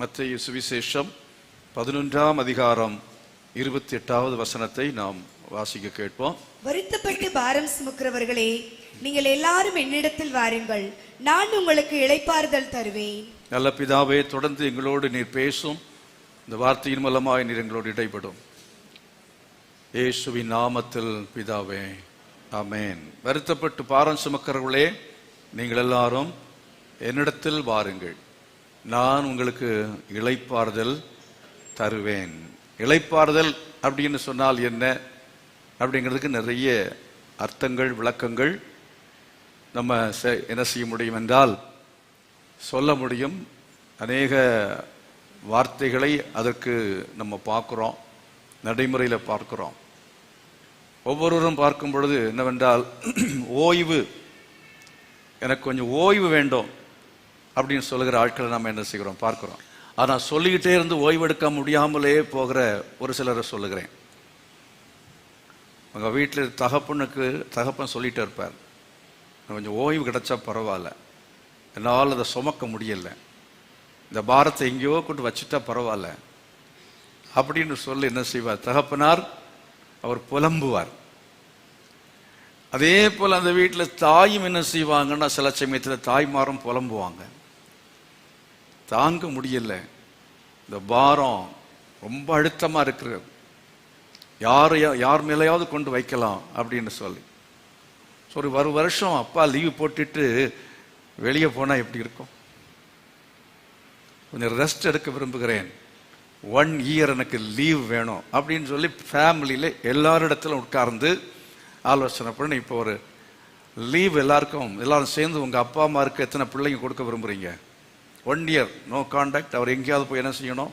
மத்தேயு சுவிசேஷம் 11ஆம் அதிகாரம் 28வது வசனத்தை நாம் வாசிக்க கேட்போம். வருத்தப்பட்டு பாரம் சுமக்கிறவர்களே, நீங்கள் எல்லாரும் என்னிடத்தில் வாருங்கள், நான் உங்களுக்கு இளைப்பாறுதல் தருவேன். நல்ல பிதாவே, தொடர்ந்து எங்களோடு நீர் பேசும். இந்த வார்த்தையின் மூலமாய் நீர் எங்களோடு இடைப்படும். இயேசுவின் நாமத்தில் பிதாவே, ஆமென். வருத்தப்பட்டு பாரம் சுமக்கிறவர்களே, நீங்கள் எல்லாரும் என்னிடத்தில் வாருங்கள், நான் உங்களுக்கு இளைப்பாறுதல் தருவேன். இளைப்பாறுதல் அப்படின்னு சொன்னால் என்ன அப்படிங்கிறதுக்கு நிறைய அர்த்தங்கள், விளக்கங்கள் நம்ம என்ன செய்ய முடியும் என்றால் சொல்ல முடியும். அநேக வார்த்தைகளை அதற்கு நம்ம பார்க்குறோம், நடைமுறையில் பார்க்குறோம். ஒவ்வொருவரும் பார்க்கும் பொழுது என்னவென்றால், ஓய்வு, எனக்கு கொஞ்சம் ஓய்வு வேண்டும் அப்படின்னு சொல்லுகிற ஆட்களை நம்ம என்ன செய்கிறோம், பார்க்குறோம். ஆனால் சொல்லிக்கிட்டே இருந்து ஓய்வெடுக்க முடியாமலே போகிற ஒரு சிலரை சொல்லுகிறேன். உங்கள் வீட்டில் தகப்பன் சொல்லிகிட்டே இருப்பார், கொஞ்சம் ஓய்வு கிடைச்சா பரவாயில்ல, என்னால் அதை சுமக்க முடியலை, இந்த பாரத்தை எங்கேயோ கொண்டு வச்சுட்டா பரவாயில்ல அப்படின்னு சொல்லி என்ன செய்வார் தகப்பனார், அவர் புலம்புவார். அதே போல் அந்த வீட்டில் தாயும் என்ன செய்வாங்கன்னா, சில சமயத்தில் தாய்மாரும் புலம்புவாங்க. தாங்க முடியல, இந்த பாரம் ரொம்ப அழுத்தமாக இருக்கிறது, யார் மேலேயாவது கொண்டு வைக்கலாம் அப்படின்னு சொல்லி. ஒரு வருஷம் அப்பா லீவு போட்டுட்டு வெளியே போனால் எப்படி இருக்கும்? கொஞ்சம் ரெஸ்ட் எடுக்க விரும்புகிறேன், 1 இயர் எனக்கு லீவ் வேணும் அப்படின்னு சொல்லி ஃபேமிலியில் எல்லாரிடத்திலும் உட்கார்ந்து ஆலோசனை பண்ணி, இப்போ ஒரு லீவ் எல்லாரும் சேர்ந்து உங்கள் அப்பா அம்மாருக்கு எத்தனை பிள்ளைங்க கொடுக்க விரும்புகிறீங்க? 1 இயர் நோ கான்டாக்ட். அவர் எங்கேயாவது போய் என்ன செய்யணும்,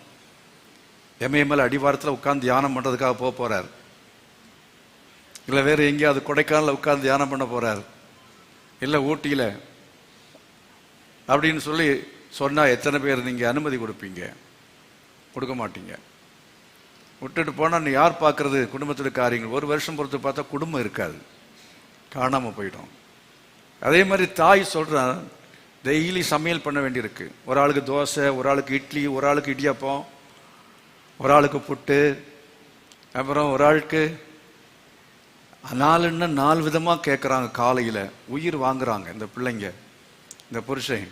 எம்ஏஎம்எல் அடிவாரத்தில் உட்கார்ந்து தியானம் பண்ணுறதுக்காக போக போகிறார், இல்லை வேறு எங்கேயாவது கொடைக்கானலில் உட்கார்ந்து தியானம் பண்ண போகிறார், இல்லை ஊட்டியில் அப்படின்னு சொல்லி சொன்னால் எத்தனை பேர் நீங்கள் அனுமதி கொடுப்பீங்க? கொடுக்க மாட்டீங்க. விட்டுட்டு போனால் யார் பார்க்கறது குடும்பத்தில் காரியங்கள்? 1 வருஷம் பொறுத்து பார்த்தா குடும்பம் இருக்காது, காணாமல் போயிடும். அதே மாதிரி தாய் சொல்கிறான், டெய்லி சமையல் பண்ண வேண்டியிருக்கு. ஒரு ஆளுக்கு தோசை, ஒரு ஆளுக்கு இட்லி, ஒரு ஆளுக்கு இடியாப்பம், ஒரு ஆளுக்கு புட்டு, அப்புறம் ஒரு ஆளுக்கு 4 விதமாக கேட்குறாங்க. காலையில் உயிர் வாங்குறாங்க இந்த பிள்ளைங்க, இந்த புருஷன்.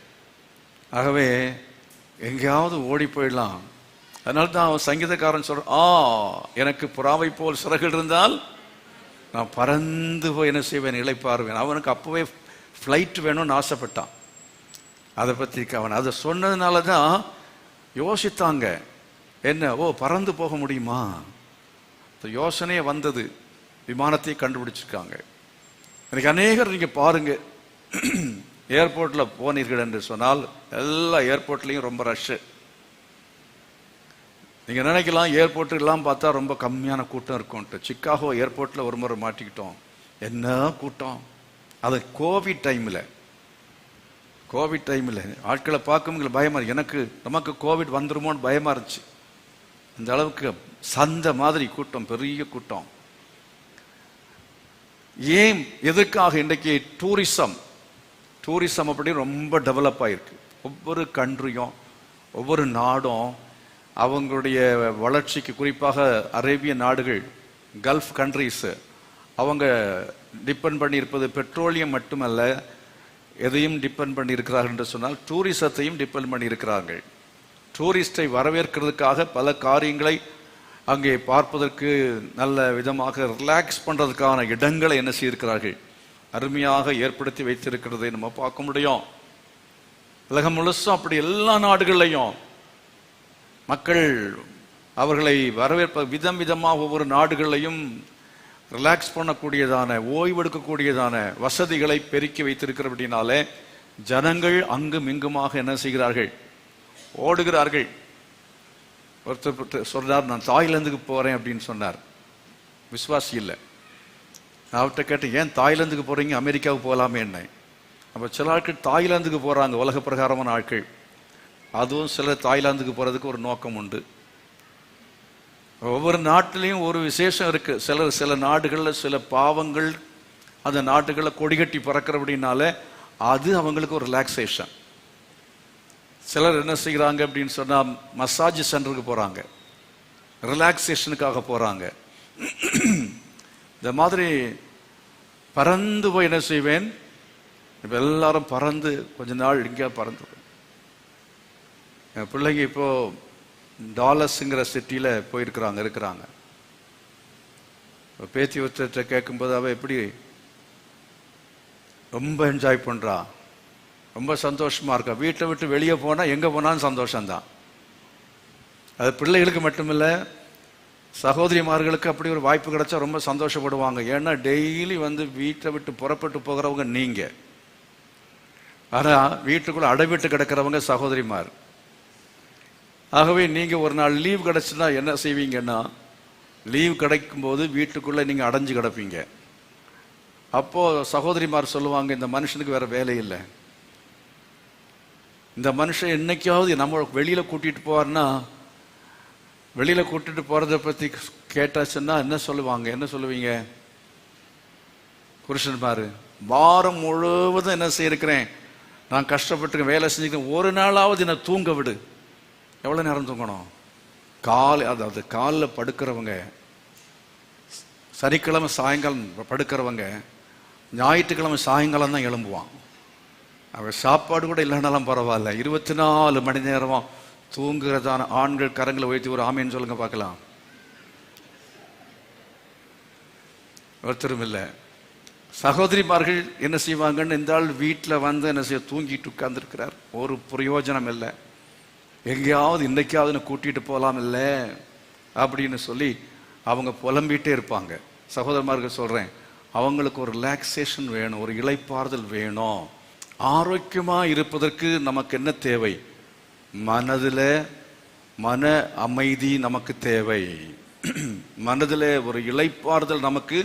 ஆகவே எங்கேயாவது ஓடி போயிடலாம். அதனால தான் அவன் சங்கீதக்காரன் சொல்கிறான், எனக்கு புறாவை போல் சிறகுகள் இருந்தால் நான் பறந்து போய் என்ன செய்வேன், இளைப்பாறுவேன். அவனுக்கு அப்போவே ஃப்ளைட் வேணும்னு ஆசைப்பட்டான். அதை பற்றி அவன் அதை சொன்னதுனால தான் யோசித்தாங்க, என்ன பறந்து போக முடியுமா? யோசனையே வந்தது, விமானத்தை கண்டுபிடிச்சிருக்காங்க. எனக்கு அநேகர் நீங்கள் பாருங்க, ஏர்போர்ட்டில் போனீர்கள் என்று சொன்னால் எல்லா ஏர்போர்ட்லேயும் ரொம்ப ரஷ்ஷு. நீங்கள் நினைக்கலாம் ஏர்போர்ட்டுக்கெல்லாம் பார்த்தா ரொம்ப கம்மியான கூட்டம் இருக்கும்ட்டு. சிக்காகோ ஏர்போர்ட்டில் ஒரு முறை மாட்டிக்கிட்டோம், என்ன கூட்டம்! அது கோவிட் டைமில் ஆட்களை பார்க்கும்போது பயமாக இருக்கு. நமக்கு கோவிட் வந்துருமோன்னு பயமாக இருந்துச்சு. அந்த அளவுக்கு சந்த மாதிரி கூட்டம், பெரிய கூட்டம். ஏன், எதுக்காக? இன்றைக்கு டூரிசம் அப்படி ரொம்ப டெவலப் ஆகிருக்கு. ஒவ்வொரு கண்ட்ரியும், ஒவ்வொரு நாடும் அவங்களுடைய வளர்ச்சிக்கு, குறிப்பாக அரேபிய நாடுகள், கல்ஃப் கண்ட்ரிஸ், அவங்க டிபெண்ட் பண்ணி இருப்பது பெட்ரோலியம் மட்டுமல்ல, எதையும் டிபெண்ட் பண்ணி இருக்கிறார்கள் என்று சொன்னால் டூரிசத்தையும் டிபெண்ட் பண்ணி இருக்கிறார்கள். டூரிஸ்டை வரவேற்கிறதுக்காக பல காரியங்களை அங்கே பார்ப்பதற்கு, நல்ல விதமாக ரிலாக்ஸ் பண்ணுறதுக்கான இடங்களை என்ன செய்திருக்கிறார்கள், அருமையாக ஏற்படுத்தி வைத்திருக்கிறதை நம்ம பார்க்க முடியும். உலகம் முழுசும் அப்படி எல்லா நாடுகள்லையும் மக்கள் அவர்களை வரவேற்ப விதம் விதமாக ஒவ்வொரு நாடுகளையும் ரிலாக்ஸ் பண்ணக்கூடியதான, ஓய்வெடுக்கக்கூடியதான வசதிகளை பெருக்கி வைத்திருக்கிறபடினாலே ஜனங்கள் அங்கும் இங்குமாக என்ன செய்கிறார்கள், ஓடுகிறார்கள். ஒருத்தர் சொன்னார், நான் தாய்லாந்துக்கு போகிறேன் அப்படின்னு சொன்னார். விசுவாசி இல்லை. நான் அவர்கிட்ட கேட்டேன், ஏன் தாய்லாந்துக்கு போகிறீங்க, அமெரிக்காவுக்கு போகலாமே என்ன? அப்போ சில ஆட்கள் தாய்லாந்துக்கு போகிறாங்க, உலக பிரகாரமான ஆட்கள். அதுவும் சிலர் தாய்லாந்துக்கு போகிறதுக்கு ஒரு நோக்கம் உண்டு. ஒவ்வொரு நாட்டிலையும் ஒரு விசேஷம் இருக்குது. சில நாடுகளில் சில பாவங்கள் அந்த நாட்டுகளில் கொடிகட்டி பறக்கிற அப்படின்னால அது அவங்களுக்கு ஒரு ரிலாக்ஸேஷன். சிலர் என்ன செய்கிறாங்க அப்படின்னு சொன்னா மசாஜ் சென்டருக்கு போறாங்க, ரிலாக்ஸேஷனுக்காக போறாங்க. இந்த மாதிரி பறந்து போய் என்ன செய்வேன், இப்ப எல்லாரும் பறந்து கொஞ்ச நாள் இங்கே பறந்து. என் பிள்ளைங்க இப்போ டாலஸ்ங்கிற சிட்டியில இருக்கிறாங்க. பேத்தி ஒருத்தர்கிட்ட கேட்கும்போது அவ எப்படி ரொம்ப என்ஜாய் பண்றா, ரொம்ப சந்தோஷமா இருக்கா. வீட்டை விட்டு வெளியே போனா எங்க போனாலும் சந்தோஷம்தான். அது பிள்ளைகளுக்கு மட்டுமில்ல, சகோதரிமார்களுக்கு அப்படி ஒரு வாய்ப்பு கிடைச்சா ரொம்ப சந்தோஷப்படுவாங்க. ஏன்னா டெய்லி வந்து வீட்டை விட்டு புறப்பட்டு போகிறவங்க நீங்க, ஆனா வீட்டுக்குள்ள அடைவிட்டு கிடக்கிறவங்க சகோதரிமார். ஆகவே நீங்க ஒரு நாள் லீவ் கிடைச்சுன்னா என்ன செய்வீங்கன்னா, லீவ் கிடைக்கும் போது வீட்டுக்குள்ள நீங்க அடைஞ்சு கிடப்பீங்க. அப்போ சகோதரிமார் சொல்லுவாங்க, இந்த மனுஷனுக்கு வேற வேலை இல்லை, இந்த மனுஷன் என்னைக்காவது நம்ம வெளியில கூட்டிட்டு போவார்னா, வெளியில கூட்டிட்டு போறதை பத்தி கேட்டாச்சுன்னா என்ன சொல்லுவாங்க, என்ன சொல்லுவீங்க? புருஷன்மாரு, வாரம் முழுவதும் என்ன செய்யிருக்கிறேன், நான் கஷ்டப்பட்டு வேலை செஞ்சுக்கிறேன், ஒரு நாளாவது என்ன தூங்க விடு. எவ்வளவு நேரம் தூங்கணும்? அதாவது காலில் படுக்கிறவங்க, சனிக்கிழமை சாயங்காலம் படுக்கிறவங்க ஞாயிற்றுக்கிழமை சாயங்காலம் தான் எழும்புவான். அவன் சாப்பாடு கூட இல்லைனாலும் பரவாயில்ல, 24 மணி நேரமா தூங்குறதான ஆண்கள் கரங்களை உயர்த்தி ஒரு ஆமேன்னு சொல்லுங்க பார்க்கலாம். ஒருத்தரும் இல்லை. சகோதரிமார்கள் என்ன செய்வாங்கன்னு, இந்த ஆள் வீட்டில் வந்து என்ன செய்ய தூங்கிட்டு உட்கார்ந்துருக்கிறார், ஒரு பிரயோஜனம் இல்லை, எங்கேயாவது இன்னைக்காவது கூட்டிட்டு போகலாம் இல்லை அப்படின்னு சொல்லி அவங்க புலம்பிட்டே இருப்பாங்க. சகோதரமார்கள் சொல்றேன், அவங்களுக்கு ஒரு ரிலாக்ஸேஷன் வேணும், ஒரு இளைப்பாறுதல் வேணும். ஆரோக்கியமா இருப்பதற்கு நமக்கு என்ன தேவை? மனதில் மன அமைதி நமக்கு தேவை, மனதில் ஒரு இளைப்பாறுதல் நமக்கு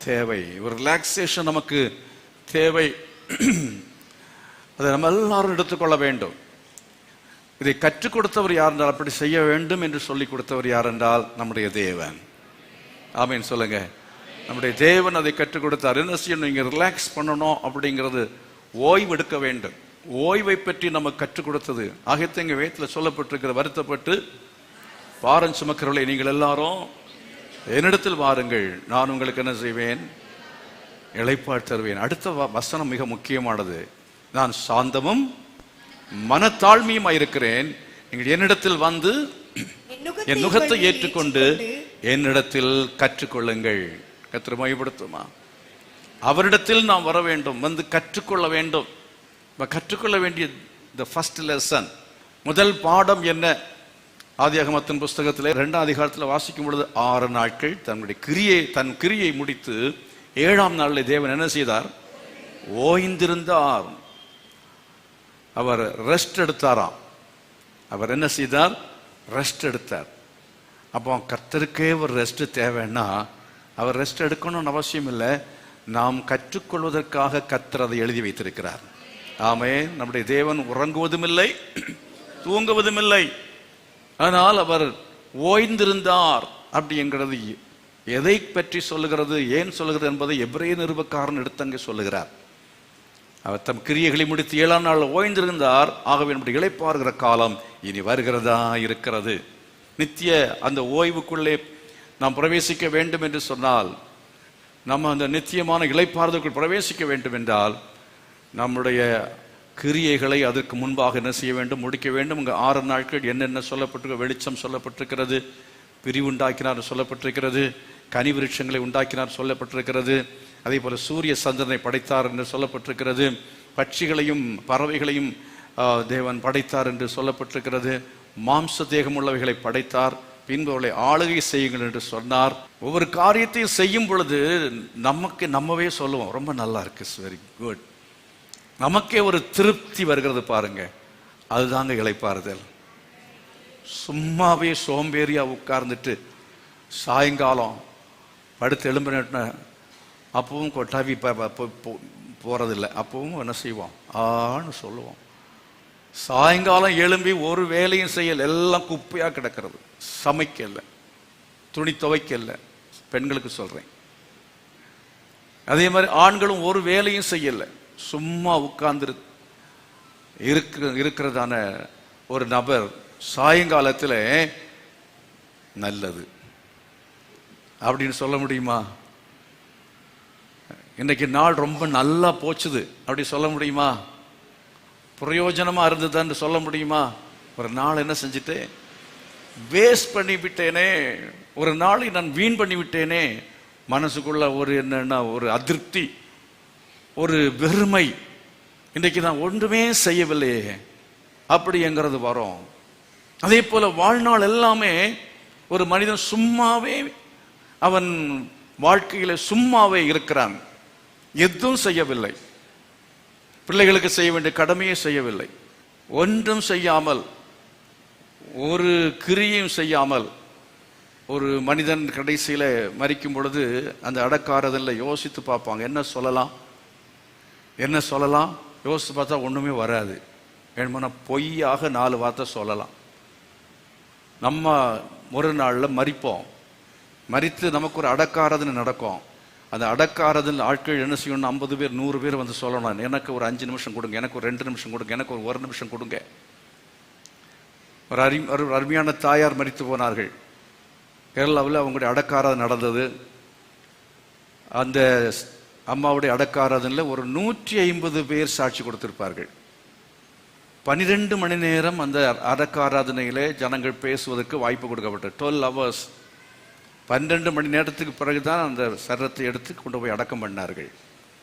தேவை, ஒரு ரிலாக்ஸேஷன் நமக்கு தேவை. அதை நம்ம எல்லாரும் எடுத்துக்கொள்ள வேண்டும். இதை கற்றுக் கொடுத்தவர் யார் என்றால், அப்படி செய்ய வேண்டும் என்று சொல்லி கொடுத்தவர் யார் என்றால் நம்முடைய தேவன். ஆமீன் சொல்லுங்க. நம்முடைய தேவன் அதை கற்றுக் கொடுத்தார். என்ன செய்யணும்? நீங்க ரிலாக்ஸ் பண்ணணும் அப்படிங்கிறது, ஓய்வு எடுக்க வேண்டும். ஓய்வை பற்றி நம்ம கற்றுக் கொடுத்தது ஆகியத்தங்க வேதத்தில் சொல்லப்பட்டிருக்கிற, வருத்தப்பட்டு பாரம் சுமக்கிறவர்களை நீங்கள் எல்லாரும் என்னிடத்தில் வாருங்கள், நான் உங்களுக்கு என்ன செய்வேன்? இளைப்பாறு தருவேன். அடுத்த வசனம் மிக முக்கியமானது. நான் சாந்தமும் மனத்தாழ்மையுமா இருக்கிறேன், நீங்கள் என்னிடத்தில் வந்து என் நுகத்தை ஏற்றுக்கொண்டு என்னிடத்தில் கற்றுக்கொள்ளுங்கள். கர்த்தரை மகிமைப்படுத்துமா? அவரிடத்தில் நாம் வர வேண்டும், வந்து கற்றுக்கொள்ள வேண்டும். கற்றுக்கொள்ள வேண்டிய the first lesson, முதல் பாடம் என்ன? ஆதியாகமத்தின் புஸ்தகத்தில் 2ஆம் அதிகாரத்தில் வாசிக்கும் பொழுது, 6 நாட்கள் தன் கிரியை முடித்து 7ஆம் நாளில் தேவன் என்ன செய்தார்? ஓய்ந்திருந்தார். அவர் ரெஸ்ட் எடுத்தாராம். அவர் என்ன செய்தார்? ரெஸ்ட் எடுத்தார். அப்போ கர்த்தருக்கே ஒரு ரெஸ்ட் தேவைன்னா, அவர் ரெஸ்ட் எடுக்கணும்னு அவசியம் இல்லை, நாம் கற்றுக்கொள்வதற்காக கர்த்தர் அதை எழுதி வைத்திருக்கிறார். ஆமென். நம்முடைய தேவன் உறங்குவதும் இல்லை, தூங்குவதும் இல்லை. ஆனால் அவர் ஓய்ந்திருந்தார். அப்படி என்கிறது எதை பற்றி சொல்லுகிறது, ஏன் சொல்லுகிறது என்பதை எபிரேய நிருபக்காரன் எடுத்தங்க சொல்லுகிறார். அவர் தம் கிரியைகளை முடித்து 7ஆம் நாள் ஓய்ந்திருந்தார். ஆகவே நம்முடைய இளைப்பாறுகிற காலம் இனி வருகிறதா இருக்கிறது. நித்திய அந்த ஓய்வுக்குள்ளே நாம் பிரவேசிக்க வேண்டும் என்று சொன்னால், நம்ம அந்த நித்தியமான இளைப்பாறுதலுக்குள் பிரவேசிக்க வேண்டும் என்றால், நம்முடைய கிரியைகளை அதற்கு முன்பாக என்ன செய்ய வேண்டும்? முடிக்க வேண்டும். இங்கே 6 நாட்கள் என்னென்ன சொல்லப்பட்டிருக்க? வெளிச்சம் சொல்லப்பட்டிருக்கிறது, பிரிவுண்டாக்கினார் சொல்லப்பட்டிருக்கிறது, கனி விருட்சங்களை உண்டாக்கினார் சொல்லப்பட்டிருக்கிறது, அதே போல சூரிய சந்திரனை படைத்தார் என்று சொல்லப்பட்டிருக்கிறது, பட்சிகளையும் பறவைகளையும் தேவன் படைத்தார் என்று சொல்லப்பட்டிருக்கிறது, மாம்ச தேகம் உள்ளவைகளை படைத்தார், பின்பு அவளை ஆளுகை செய்யுங்கள் என்று சொன்னார். ஒவ்வொரு காரியத்தையும் செய்யும் பொழுது நம்மவே சொல்லுவோம், ரொம்ப நல்லா இருக்கு, வெரி குட், நமக்கே ஒரு திருப்தி வருகிறது பாருங்க. அதுதாங்க இளைப்பாறுதல். சும்மாவே சோம்பேறியா உட்கார்ந்துட்டு சாயங்காலம் படுத்து எழும்பின அப்பவும் கொட்டாவி போறதில்லை, அப்பவும் என்ன செய்வோம்? ஆன்னு சொல்லுவோம். சாயங்காலம் எழும்பி ஒரு வேலையும் செய்யல, எல்லாம் குப்பையா கிடக்கிறது, சமைக்கல, துணி துவைக்கல. பெண்களுக்கு சொல்றேன். அதே மாதிரி ஆண்களும் ஒரு வேலையும் செய்யல, சும்மா உட்கார்ந்து இருக்கிறதான ஒரு நபர் சாயங்காலத்தில் நல்லது அப்படின்னு சொல்ல முடியுமா? இன்னைக்கு நாள் ரொம்ப நல்லா போச்சுது அப்படி சொல்ல முடியுமா? பிரயோஜனமா இருந்ததுன்னு சொல்ல முடியுமா? ஒரு நாள் என்ன செஞ்சுட்டு வேஸ்ட் பண்ணி விட்டேனே, ஒரு நாளை நான் வீண் பண்ணி விட்டேனே, மனசுக்குள்ள ஒரு என்னன்னா ஒரு அதிருப்தி, ஒரு வெறுமை, இன்றைக்கு நான் ஒன்றுமே செய்யவில்லையே அப்படிங்கிறது வரும். அதே போல வாழ்நாள் எல்லாமே ஒரு மனிதன் சும்மாவே அவன் வாழ்க்கையில சும்மாவே இருக்கிறான், எதுவும் செய்யவில்லை, பிள்ளைகளுக்கு செய்ய வேண்டிய கடமையை செய்யவில்லை, ஒன்றும் செய்யாமல் ஒரு கிரியையும் செய்யாமல் ஒரு மனிதன் கடைசியில மரிக்கும் பொழுது அந்த அடக்காரதில் யோசித்து பார்ப்பாங்க, என்ன சொல்லலாம் என்ன சொல்லலாம். யோசித்து பார்த்தா ஒண்ணுமே வராது. வேணுமானா பொய்யாக 4 வார்த்தை சொல்லலாம். நம்ம ஒரு நாள்ல மரிப்போம், மரித்து நமக்கு ஒரு அடக்காரதுன்னு நடக்கும். அந்த அடக்காரதில் ஆட்கள் என்ன செய்யணும், 50 பேர் 100 பேர் வந்து சொல்லணும், எனக்கு ஒரு 5 நிமிஷம் கொடுங்க, எனக்கு ஒரு 2 நிமிஷம் கொடுங்க, எனக்கு ஒரு 1 நிமிஷம் கொடுங்க. ஒரு அருமையான தாயார் மரித்து போனார்கள். கேரளாவில் அவங்களுடைய அடக்காரது நடந்தது. அந்த அம்மாவுடைய அடக்காரதில் ஒரு 150 பேர் சாட்சி கொடுத்திருப்பார்கள். 12 மணி நேரம் அந்த அடக்காராதனையிலே ஜனங்கள் பேசுவதற்கு வாய்ப்பு கொடுக்கப்பட்டது. 12 hours. 12 மணி நேரத்துக்கு பிறகுதான் அந்த சரத்தை எடுத்து கொண்டு போய் அடக்கம் பண்ணார்கள்.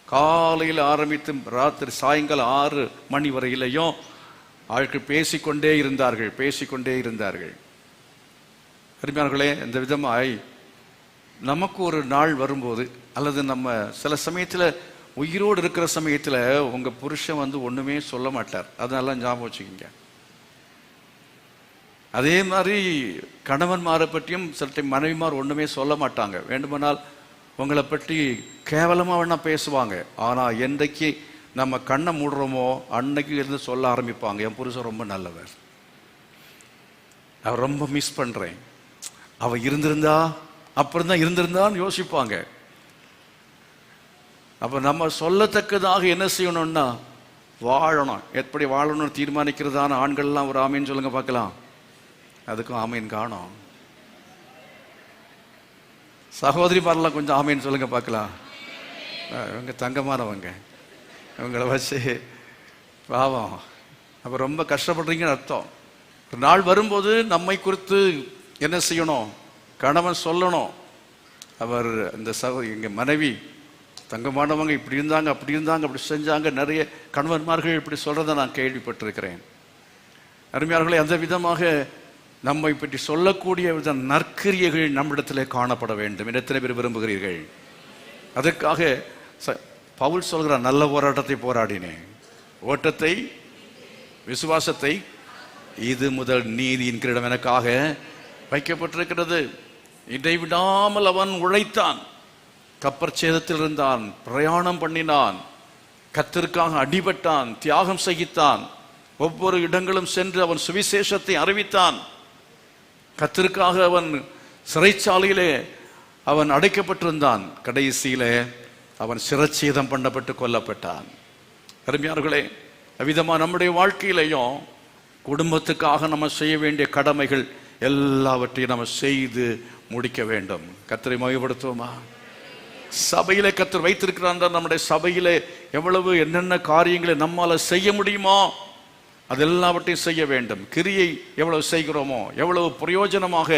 காலையில் ஆரம்பித்து ராத்திரி சாயங்காலம் 6 மணி வரையிலையும் ஆட்கள் பேசிக்கொண்டே இருந்தார்கள். அருமையானவர்களே, இந்த விதமாய் நமக்கு ஒரு நாள் வரும்போது, அல்லது நம்ம சில சமயத்தில் உயிரோடு இருக்கிற சமயத்தில் உங்க புருஷன் வந்து ஒண்ணுமே சொல்ல மாட்டார், அதனால ஞாபகம் வச்சுக்கோங்க. அதே மாதிரி கணவன்மாரை பற்றியும் சில மனைவிமார் ஒண்ணுமே சொல்ல மாட்டாங்க. வேண்டுமானால் உங்களை பற்றி கேவலமா வேணா பேசுவாங்க, ஆனா என்றைக்கு நம்ம கண்ணை மூடுறோமோ அன்னைக்கு இருந்து சொல்ல ஆரம்பிப்பாங்க, என் புருஷன் ரொம்ப நல்லவர், அவர் ரொம்ப மிஸ் பண்றேன், அவ இருந்திருந்தா அப்புறம் தான் இருந்திருந்தான்னு யோசிப்பாங்க. அப்ப நம்ம சொல்லத்தக்கதாக என்ன செய்யணும்னா வாழணும். எப்படி வாழணும்னு தீர்மானிக்கிறதான ஆண்கள்லாம் ஒரு ஆமீன் சொல்லுங்க பார்க்கலாம். அதுக்கும் ஆமீன் காணும். சகோதரிமாரெல்லாம் கொஞ்சம் ஆமீன் சொல்லுங்க பார்க்கலாம். இவங்க தங்கமானவங்க, இவங்களை வச்சு பாவம் அப்ப ரொம்ப கஷ்டப்படுறீங்கன்னு அர்த்தம். ஒரு நாள் வரும்போது நம்மை குறித்து என்ன செய்யணும், கணவன் சொல்லணும். அவர் இந்த எங்க மனைவி தங்கமானவங்க இப்படி இருந்தாங்க, அப்படி இருந்தாங்க, அப்படி செஞ்சாங்க. நிறைய கணவன்மார்கள் இப்படி சொல்றதை நான் கேள்விப்பட்டிருக்கிறேன். அருமையாளர்களே, அந்த விதமாக நம்மை பற்றி சொல்லக்கூடிய வித நற்கிரியைகள் நம்மிடத்திலே காணப்பட வேண்டும். எத்தனை பேர் விரும்புகிறீர்கள்? அதற்காக பவுல் சொல்கிறார், நல்ல போராட்டத்தை போராடினேன், ஓட்டத்தை விசுவாசத்தை இது முதல் நீதியின் கிரீடம் எனக்காக வைக்கப்பட்டிருக்கிறது. இடைவிடாமல் அவன் உழைத்தான், கப்பற்சேதத்தில் இருந்தான், பிரயாணம் பண்ணினான், கர்த்தருக்காக அடிபட்டான், தியாகம் சகித்தான், ஒவ்வொரு இடங்களும் சென்று அவன் சுவிசேஷத்தை அறிவித்தான். கர்த்தருக்காக அவன் சிறைச்சாலையிலே அவன் அடைக்கப்பட்டிருந்தான். கடைசியிலே அவன் சிரச்சேதம் பண்ணப்பட்டு கொல்லப்பட்டான். அருமையானவர்களே, அவ்விதமா நம்முடைய வாழ்க்கையிலையும் குடும்பத்துக்காக நம்ம செய்ய வேண்டிய கடமைகள் எல்லாவற்றையும் நம்ம செய்து முடிக்க வேண்டும். கர்த்தரை மகிமைப்படுத்துவோமா? சபையிலே கர்த்தர் வைத்திருக்கிறான். நம்முடைய சபையிலே எவ்வளவு என்னென்ன காரியங்களை நம்மால செய்ய முடியுமோ அதெல்லாவற்றையும் செய்ய வேண்டும். கிரியை எவ்வளவு செய்கிறோமோ, எவ்வளவு பிரயோஜனமாக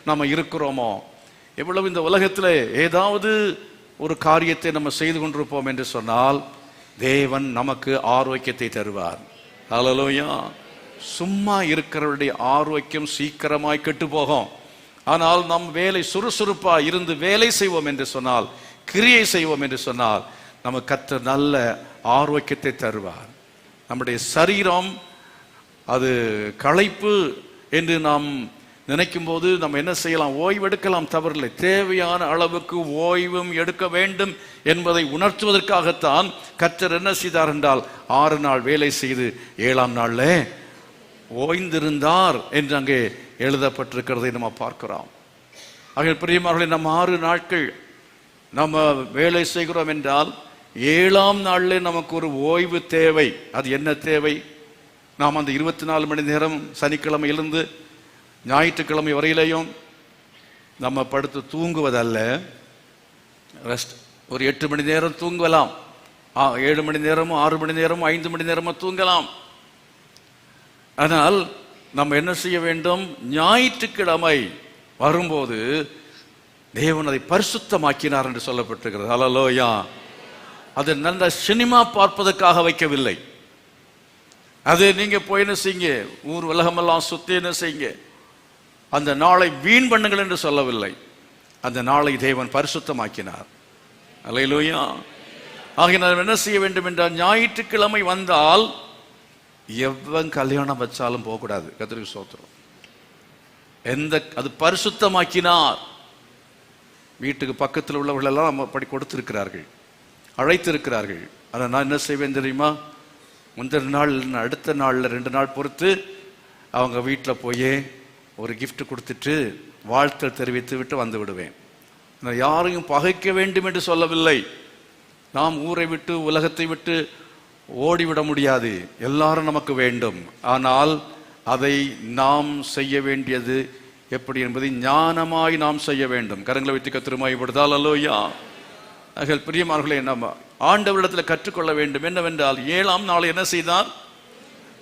நம்ம இருக்கிறோமோ, எவ்வளவு இந்த உலகத்தில் ஏதாவது ஒரு காரியத்தை நம்ம செய்து கொண்டிருப்போம் என்று சொன்னால் தேவன் நமக்கு ஆரோக்கியத்தை தருவார். ஹல்லேலூயா. சும்மா இருக்கிறவருடைய ஆரோக்கியம் சீக்கிரமாய் கெட்டு போகும். ஆனால் நம் வேலை சுறுசுறுப்பா இருந்து வேலை செய்வோம் என்று சொன்னால், கிரியை செய்வோம் என்று சொன்னால் நமக்கு கர்த்தர் நல்ல ஆரோக்கியத்தை தருவார். நம்முடைய சரீரம் அது களைப்பு என்று நாம் நினைக்கும் போது நம்ம என்ன செய்யலாம், ஓய்வு எடுக்கலாம், தவறில்லை. தேவையான அளவுக்கு ஓய்வும் எடுக்க வேண்டும் என்பதை உணர்த்துவதற்காகத்தான் கர்த்தர் என்ன செய்தார் என்றால் 6 நாள் வேலை செய்து 7ஆம் நாள்ல ஓய்ந்திருந்தார் என்று அங்கே எழுதப்பட்டிருக்கிறதை நம்ம பார்க்கிறோம். ஆக பிரியமானவர்களே, நம்ம 6 நாட்கள் நம்ம வேலை செய்கிறோம் என்றால் 7ஆம் நாள்ல நமக்கு ஒரு ஓய்வு தேவை. அது என்ன தேவை? நாம் அந்த 24 மணி நேரம் சனிக்கிழமையிலிருந்து ஞாயிற்றுக்கிழமை வரையிலையும் நம்ம படுத்து தூங்குவதல்ல. ரெஸ்ட் ஒரு 8 மணி நேரம் தூங்கலாம், 7 மணி நேரமோ 6 மணி நேரமோ 5 மணி நேரமோ தூங்கலாம். ஆனால் நம்ம என்ன செய்ய வேண்டும்? ஞாயிற்றுக்கிழமை வரும்போது தேவன் அதை பரிசுத்தமாக்கினார் என்று சொல்லப்பட்டிருக்கிறது. ஹல்லேலூயா. அது நல்ல சினிமா பார்ப்பதற்காக வைக்கவில்லை. அது நீங்க போய் என்ன செய்யுங்க, ஊர் உலகமெல்லாம் சுத்தி என்ன செய்யுங்க, அந்த நாளை வீண் பண்ணுங்கள் என்று சொல்லவில்லை. அந்த நாளை தேவன் பரிசுத்தமாக்கினார். அல்லேலூயா. ஆகையினால் என்ன செய்ய வேண்டும் என்றால், ஞாயிற்றுக்கிழமை வந்தால் எவன் கல்யாணம் வச்சாலும் போகக்கூடாது. கர்த்தருக்கு ஸ்தோத்திரம். அது பரிசுத்தமாக்கினார். வீட்டுக்கு பக்கத்தில் உள்ளவர்கள் எல்லாம் நம்ம அப்படி கொடுத்திருக்கிறார்கள், அழைத்திருக்கிறார்கள். ஆனால் நான் என்ன செய்வேன் தெரியுமா? முந்தின நாள் அடுத்த நாளில் 2 நாள் பொறுத்து அவங்க வீட்டில் போய் ஒரு கிஃப்ட் கொடுத்துட்டு வாழ்த்து தெரிவித்து விட்டு வந்து விடுவேன். நான் யாரையும் பகைக்க வேண்டும் என்று சொல்லவில்லை. நாம் ஊரை விட்டு உலகத்தை விட்டு ஓடிவிட முடியாது. எல்லாரும் நமக்கு வேண்டும். ஆனால் அதை நாம் செய்ய வேண்டியது எப்படி என்பதை ஞானமாய் நாம் செய்ய வேண்டும். கரங்களை வைத்து கர்த்தருமாய் படுதால். அல்லேலூயா. பிரியமானவர்களே, நம்ம ஆண்டவரிடத்தில் கற்றுக்கொள்ள வேண்டும் என்னவென்றால், 7ஆம் நாள் என்ன செய்தார்?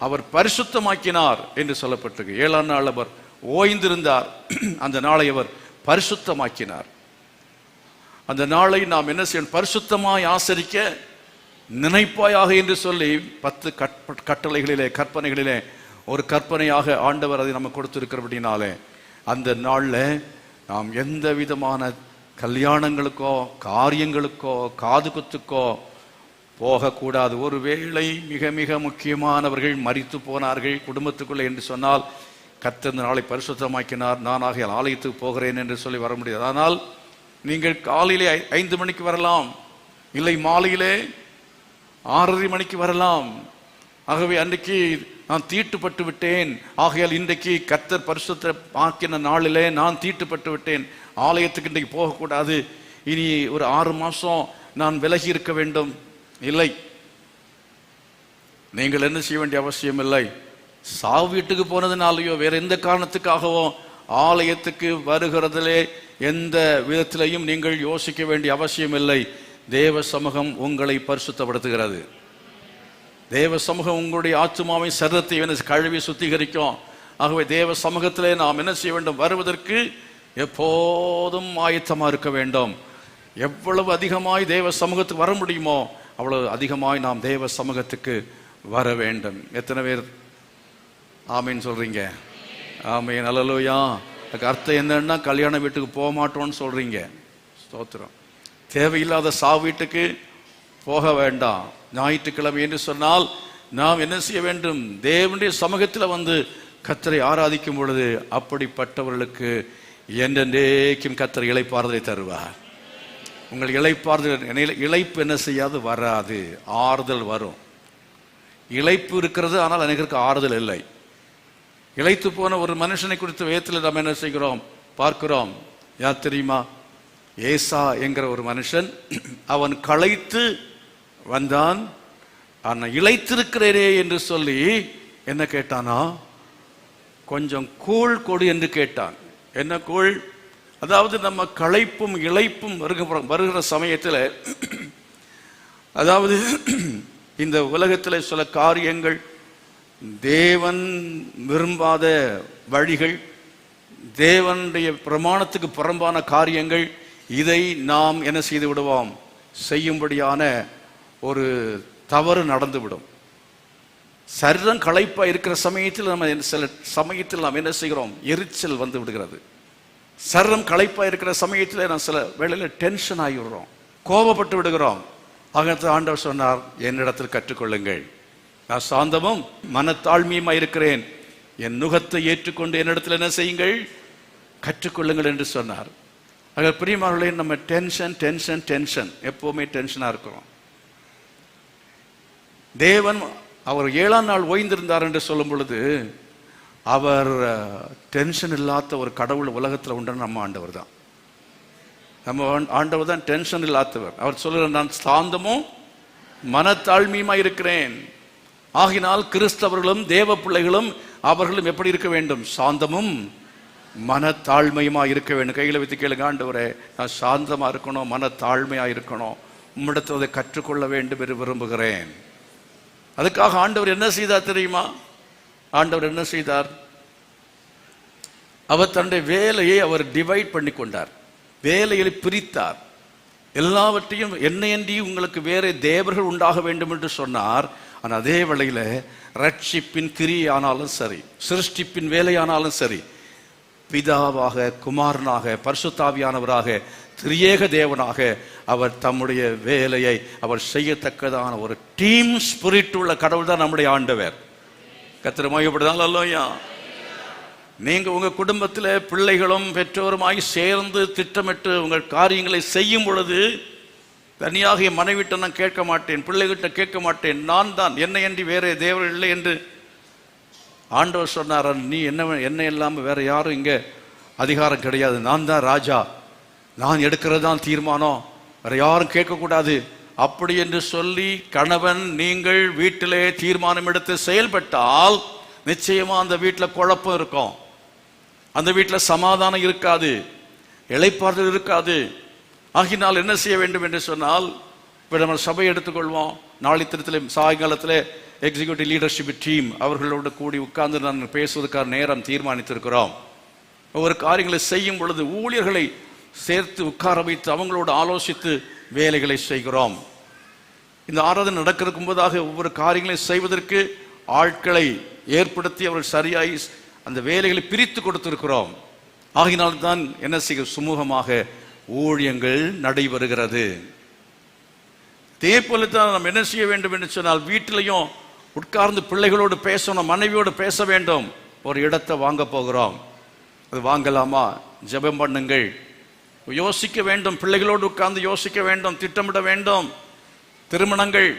அவர் பரிசுத்தமாக்கினார் என்று சொல்லப்பட்டிருக்கு. 7ஆம் நாள் அவர் ஓய்ந்திருந்தார். அந்த நாளை அவர் பரிசுத்தமாக்கினார். அந்த நாளை நாம் என்ன செய்யணும்? பரிசுத்தமாய் ஆசரிக்க நினைப்பாயாக என்று சொல்லி 10 கட்டளைகளிலே கற்பனைகளிலே ஒரு கற்பனையாக ஆண்டவர் அதை நம்ம கொடுத்திருக்கிறபடினாலே அந்த நாளில் நாம் எந்த விதமான கல்யாணங்களுக்கோ காரியங்களுக்கோ காது குத்துக்கோ போகக்கூடாது. ஒருவேளை மிக மிக முக்கியமானவர்கள் மரித்து போனார்கள் குடும்பத்துக்குள்ளே என்று சொன்னால், கர்த்தர் இந்த நாளை பரிசுத்தமாக்கினார், நான் ஆகிய ஆலயத்துக்கு போகிறேன் என்று சொல்லி வர முடியாது. ஆனால் நீங்கள் காலையிலே 5 மணிக்கு வரலாம், இல்லை மாலையிலே 6:30 மணிக்கு வரலாம். ஆகவே அன்றைக்கு நான் தீட்டுப்பட்டு விட்டேன், ஆகையால் இன்றைக்கு கர்த்தர் பரிசுத்த ஆக்கின நாளிலே நான் தீட்டுப்பட்டு விட்டேன், ஆலயத்துக்கு இன்றைக்கு போகக்கூடாது, இனி ஒரு 6 மாசம் நான் விலகி இருக்க வேண்டும். இல்லை, நீங்கள் என்ன செய்ய வேண்டிய அவசியம் இல்லை. சாவு வீட்டுக்கு போனதுனாலேயோ வேற எந்த காரணத்துக்காகவோ ஆலயத்துக்கு வருகிறதிலே எந்த விதத்திலையும் நீங்கள் யோசிக்க வேண்டிய அவசியம் இல்லை. தேவ சமூகம் உங்களை பரிசுத்தப்படுத்துகிறது. தேவ சமூகம் உங்களுடைய ஆத்துமாவை சரீரத்தை கழுவி சுத்திகரிக்கும். ஆகவே தேவ சமூகத்திலே நாம் என்ன செய்ய வேண்டும்? வருவதற்கு எப்போதும் ஆயத்தமா இருக்க வேண்டும். எவ்வளவு அதிகமாய் தேவ சமூகத்துக்கு வர முடியுமோ அவ்வளவு அதிகமாய் நாம் தேவ சமூகத்துக்கு வர வேண்டும். எத்தனை பேர் ஆமீன் சொல்றீங்க? ஆமீன். அல்லேலூயா. அதுக்கு அர்த்தம் என்னன்னா, கல்யாண வீட்டுக்கு போக மாட்டோம்னு சொல்றீங்க. ஸ்தோத்திரம். தேவையில்லாத சாவு வீட்டுக்கு போக வேண்டாம். ஞாயிற்றுக்கிழமை என்று சொன்னால் நாம் என்ன செய்ய வேண்டும்? தேவனுடைய சமூகத்தில் வந்து கர்த்தரை ஆராதிக்கும் பொழுது அப்படிப்பட்டவர்களுக்கு என்றென்றைக்கும் கர்த்தர் இளைப்பாறுதலை தருவார். உங்கள் இளைப்பு என்ன செய்யாது? வராது, ஆறுதல் வரும். இளைப்பு இருக்கிறது, ஆனால் அநேகருக்கு ஆறுதல் இல்லை. இளைத்து போன ஒரு மனுஷனை குறித்த வேதத்தில் நாம் என்ன செய்கிறோம்? பார்க்கிறோம். யார் தெரியுமா? ஏசா என்கிற ஒரு மனுஷன், அவன் களைத்து வந்தான். ஆனால் இளைத்திருக்கிறேனே என்று சொல்லி என்ன கேட்டானா? கொஞ்சம் கூழ் கொடு என்று கேட்டான். என்ன கூழ்? அதாவது நம்ம களைப்பும் இளைப்பும் வருகிற சமயத்தில், அதாவது இந்த உலகத்தில் சில காரியங்கள், தேவன் விரும்பாத வழிகள், தேவனுடைய பிரமாணத்துக்கு புறம்பான காரியங்கள், இதை நாம் என்ன செய்து விடுவோம்? செய்யும்படியான ஒரு தவறு நடந்துவிடும். சரீரம் களைப்பா இருக்கிற சமயத்தில் நம்ம சில சமயத்தில் நாம் என்ன செய்கிறோம்? எரிச்சல் வந்து விடுகிறது. சரீரம் களைப்பா இருக்கிற சமயத்தில் நான் சில வேளையில் டென்ஷன் ஆகி விடுறோம், கோபப்பட்டு விடுகிறோம். ஆகவே ஆண்டவர் சொன்னார், என்னிடத்தில் கற்றுக்கொள்ளுங்கள், நான் சாந்தமும் மனத்தாழ்மையுமா இருக்கிறேன், என் நுகத்தை ஏற்றுக்கொண்டு என்னிடத்தில் என்ன செய்யுங்கள்? கற்றுக்கொள்ளுங்கள் என்று சொன்னார். ஆக பிரியமானவர்களே, நம்ம டென்ஷன் எப்பவுமே டென்ஷனா இருக்கிறோம். தேவன் அவர் 7ஆம் நாள் ஓய்ந்திருந்தார் என்று சொல்லும் பொழுது, அவர் டென்ஷன் இல்லாத ஒரு கடவுள் உலகத்தில் உண்டு. நம்ம ஆண்டவர் தான், நம்ம ஆண்டவர் தான் டென்ஷன் இல்லாதவர். அவர் சொல்லுற, நான் சாந்தமும் மனத்தாழ்மையுமா இருக்கிறேன். ஆகினால் கிறிஸ்தவர்களும் தேவ பிள்ளைகளும் அவர்களும் எப்படி இருக்க வேண்டும்? சாந்தமும் மனத்தாழ்மையுமா இருக்க வேண்டும். கையில வைத்து கேளுங்க, ஆண்டவரே நான் சாந்தமா இருக்கணும், மனத்தாழ்மையா இருக்கணும், உம்மிடத்தில் அதை கற்றுக்கொள்ள வேண்டும் என்று விரும்புகிறேன். அதுக்காக ஆண்டவர் என்ன செய்தார் தெரியுமா? ஆண்டவர் என்ன செய்தார்? அவர் தன்னுடைய வேலையை அவர் டிவைட் பண்ணி கொண்டார், வேலையை பிரித்தார். எல்லாவற்றையும் என்னையன்றி உங்களுக்கு வேற தேவர்கள் உண்டாக வேண்டும் என்று சொன்னார். ஆனால் அதே வேளையில ரட்சிப்பின் கிரியானாலும் சரி, சிருஷ்டிப்பின் வேலையானாலும் சரி, பிதாவாக, குமாரனாக, பரிசுத்தாவியானவராக, திரியேக தேவனாக அவர் தம்முடைய வேலையை அவர் செய்யத்தக்கதான ஒரு டீம் ஸ்பிரிட் உள்ள கடவுள் தான் நம்முடைய ஆண்டவர். கர்த்தர் மகிமைப்படுதால் அல்லையா? நீங்க உங்க குடும்பத்தில் பிள்ளைகளும் பெற்றோருமாய் சேர்ந்து திட்டமிட்டு உங்கள் காரியங்களை செய்யும் பொழுது, தனியாக என் மனைவிட்ட நான் கேட்க மாட்டேன், பிள்ளைகிட்ட கேட்க மாட்டேன், நான் தான், என்னை அன்றி வேற தேவர் இல்லை என்று ஆண்டவர் சொன்னார். நீ என்ன இல்லாமல் வேற யாரும் இங்க அதிகாரம் கிடையாது, நான் தான் ராஜா, நான் எடுக்கிறது தான் தீர்மானம், வேற யாரும் கேட்கக்கூடாது அப்படி என்று சொல்லி கணவன் நீங்கள் வீட்டிலே தீர்மானம் எடுத்து செயல்பட்டால் நிச்சயமா அந்த வீட்டில் குழப்பம் இருக்கும், அந்த வீட்டில் சமாதானம் இருக்காது, இளைப்பாறுதல் இருக்காது. ஆகினால் என்ன செய்ய வேண்டும் என்று சொன்னால், இப்போ நம்ம சபையை எடுத்துக்கொள்வோம். நாளை தினத்தில் சாயங்காலத்தில் எக்ஸிக்யூட்டிவ் லீடர்ஷிப் டீம் அவர்களோடு கூடி உட்கார்ந்து நான் பேசுவதற்கான நேரம் தீர்மானித்திருக்கிறோம். ஒவ்வொரு காரியங்களை செய்யும் பொழுது ஊழியர்களை சேர்த்து உட்கார வைத்து அவங்களோடு ஆலோசித்து வேலைகளை செய்கிறோம். இந்த ஆராதனை நடக்கிறதுக்கு முன்பதாக ஒவ்வொரு காரியங்களையும் செய்வதற்கு ஆட்களை ஏற்படுத்தி அவர்கள் சரியாய் அந்த வேலைகளை பிரித்து கொடுத்திருக்கிறோம். ஆகினால்தான் என்ன செய்ய சுமூகமாக ஊழியங்கள் நடைபெறுகிறது. இதே போலத்தான் நம்ம என்ன செய்ய வேண்டும் என்று சொன்னால், வீட்டிலையும் உட்கார்ந்து பிள்ளைகளோடு பேசணும், மனைவியோடு பேச வேண்டும். ஒரு இடத்தை வாங்க போகிறோம், அது வாங்கலாமா? ஜெபம் பண்ணுங்கள், யோசிக்க வேண்டும், பிள்ளைகளோடு உட்கார்ந்து யோசிக்க வேண்டும், திட்டமிட வேண்டும். திருமணங்கள்,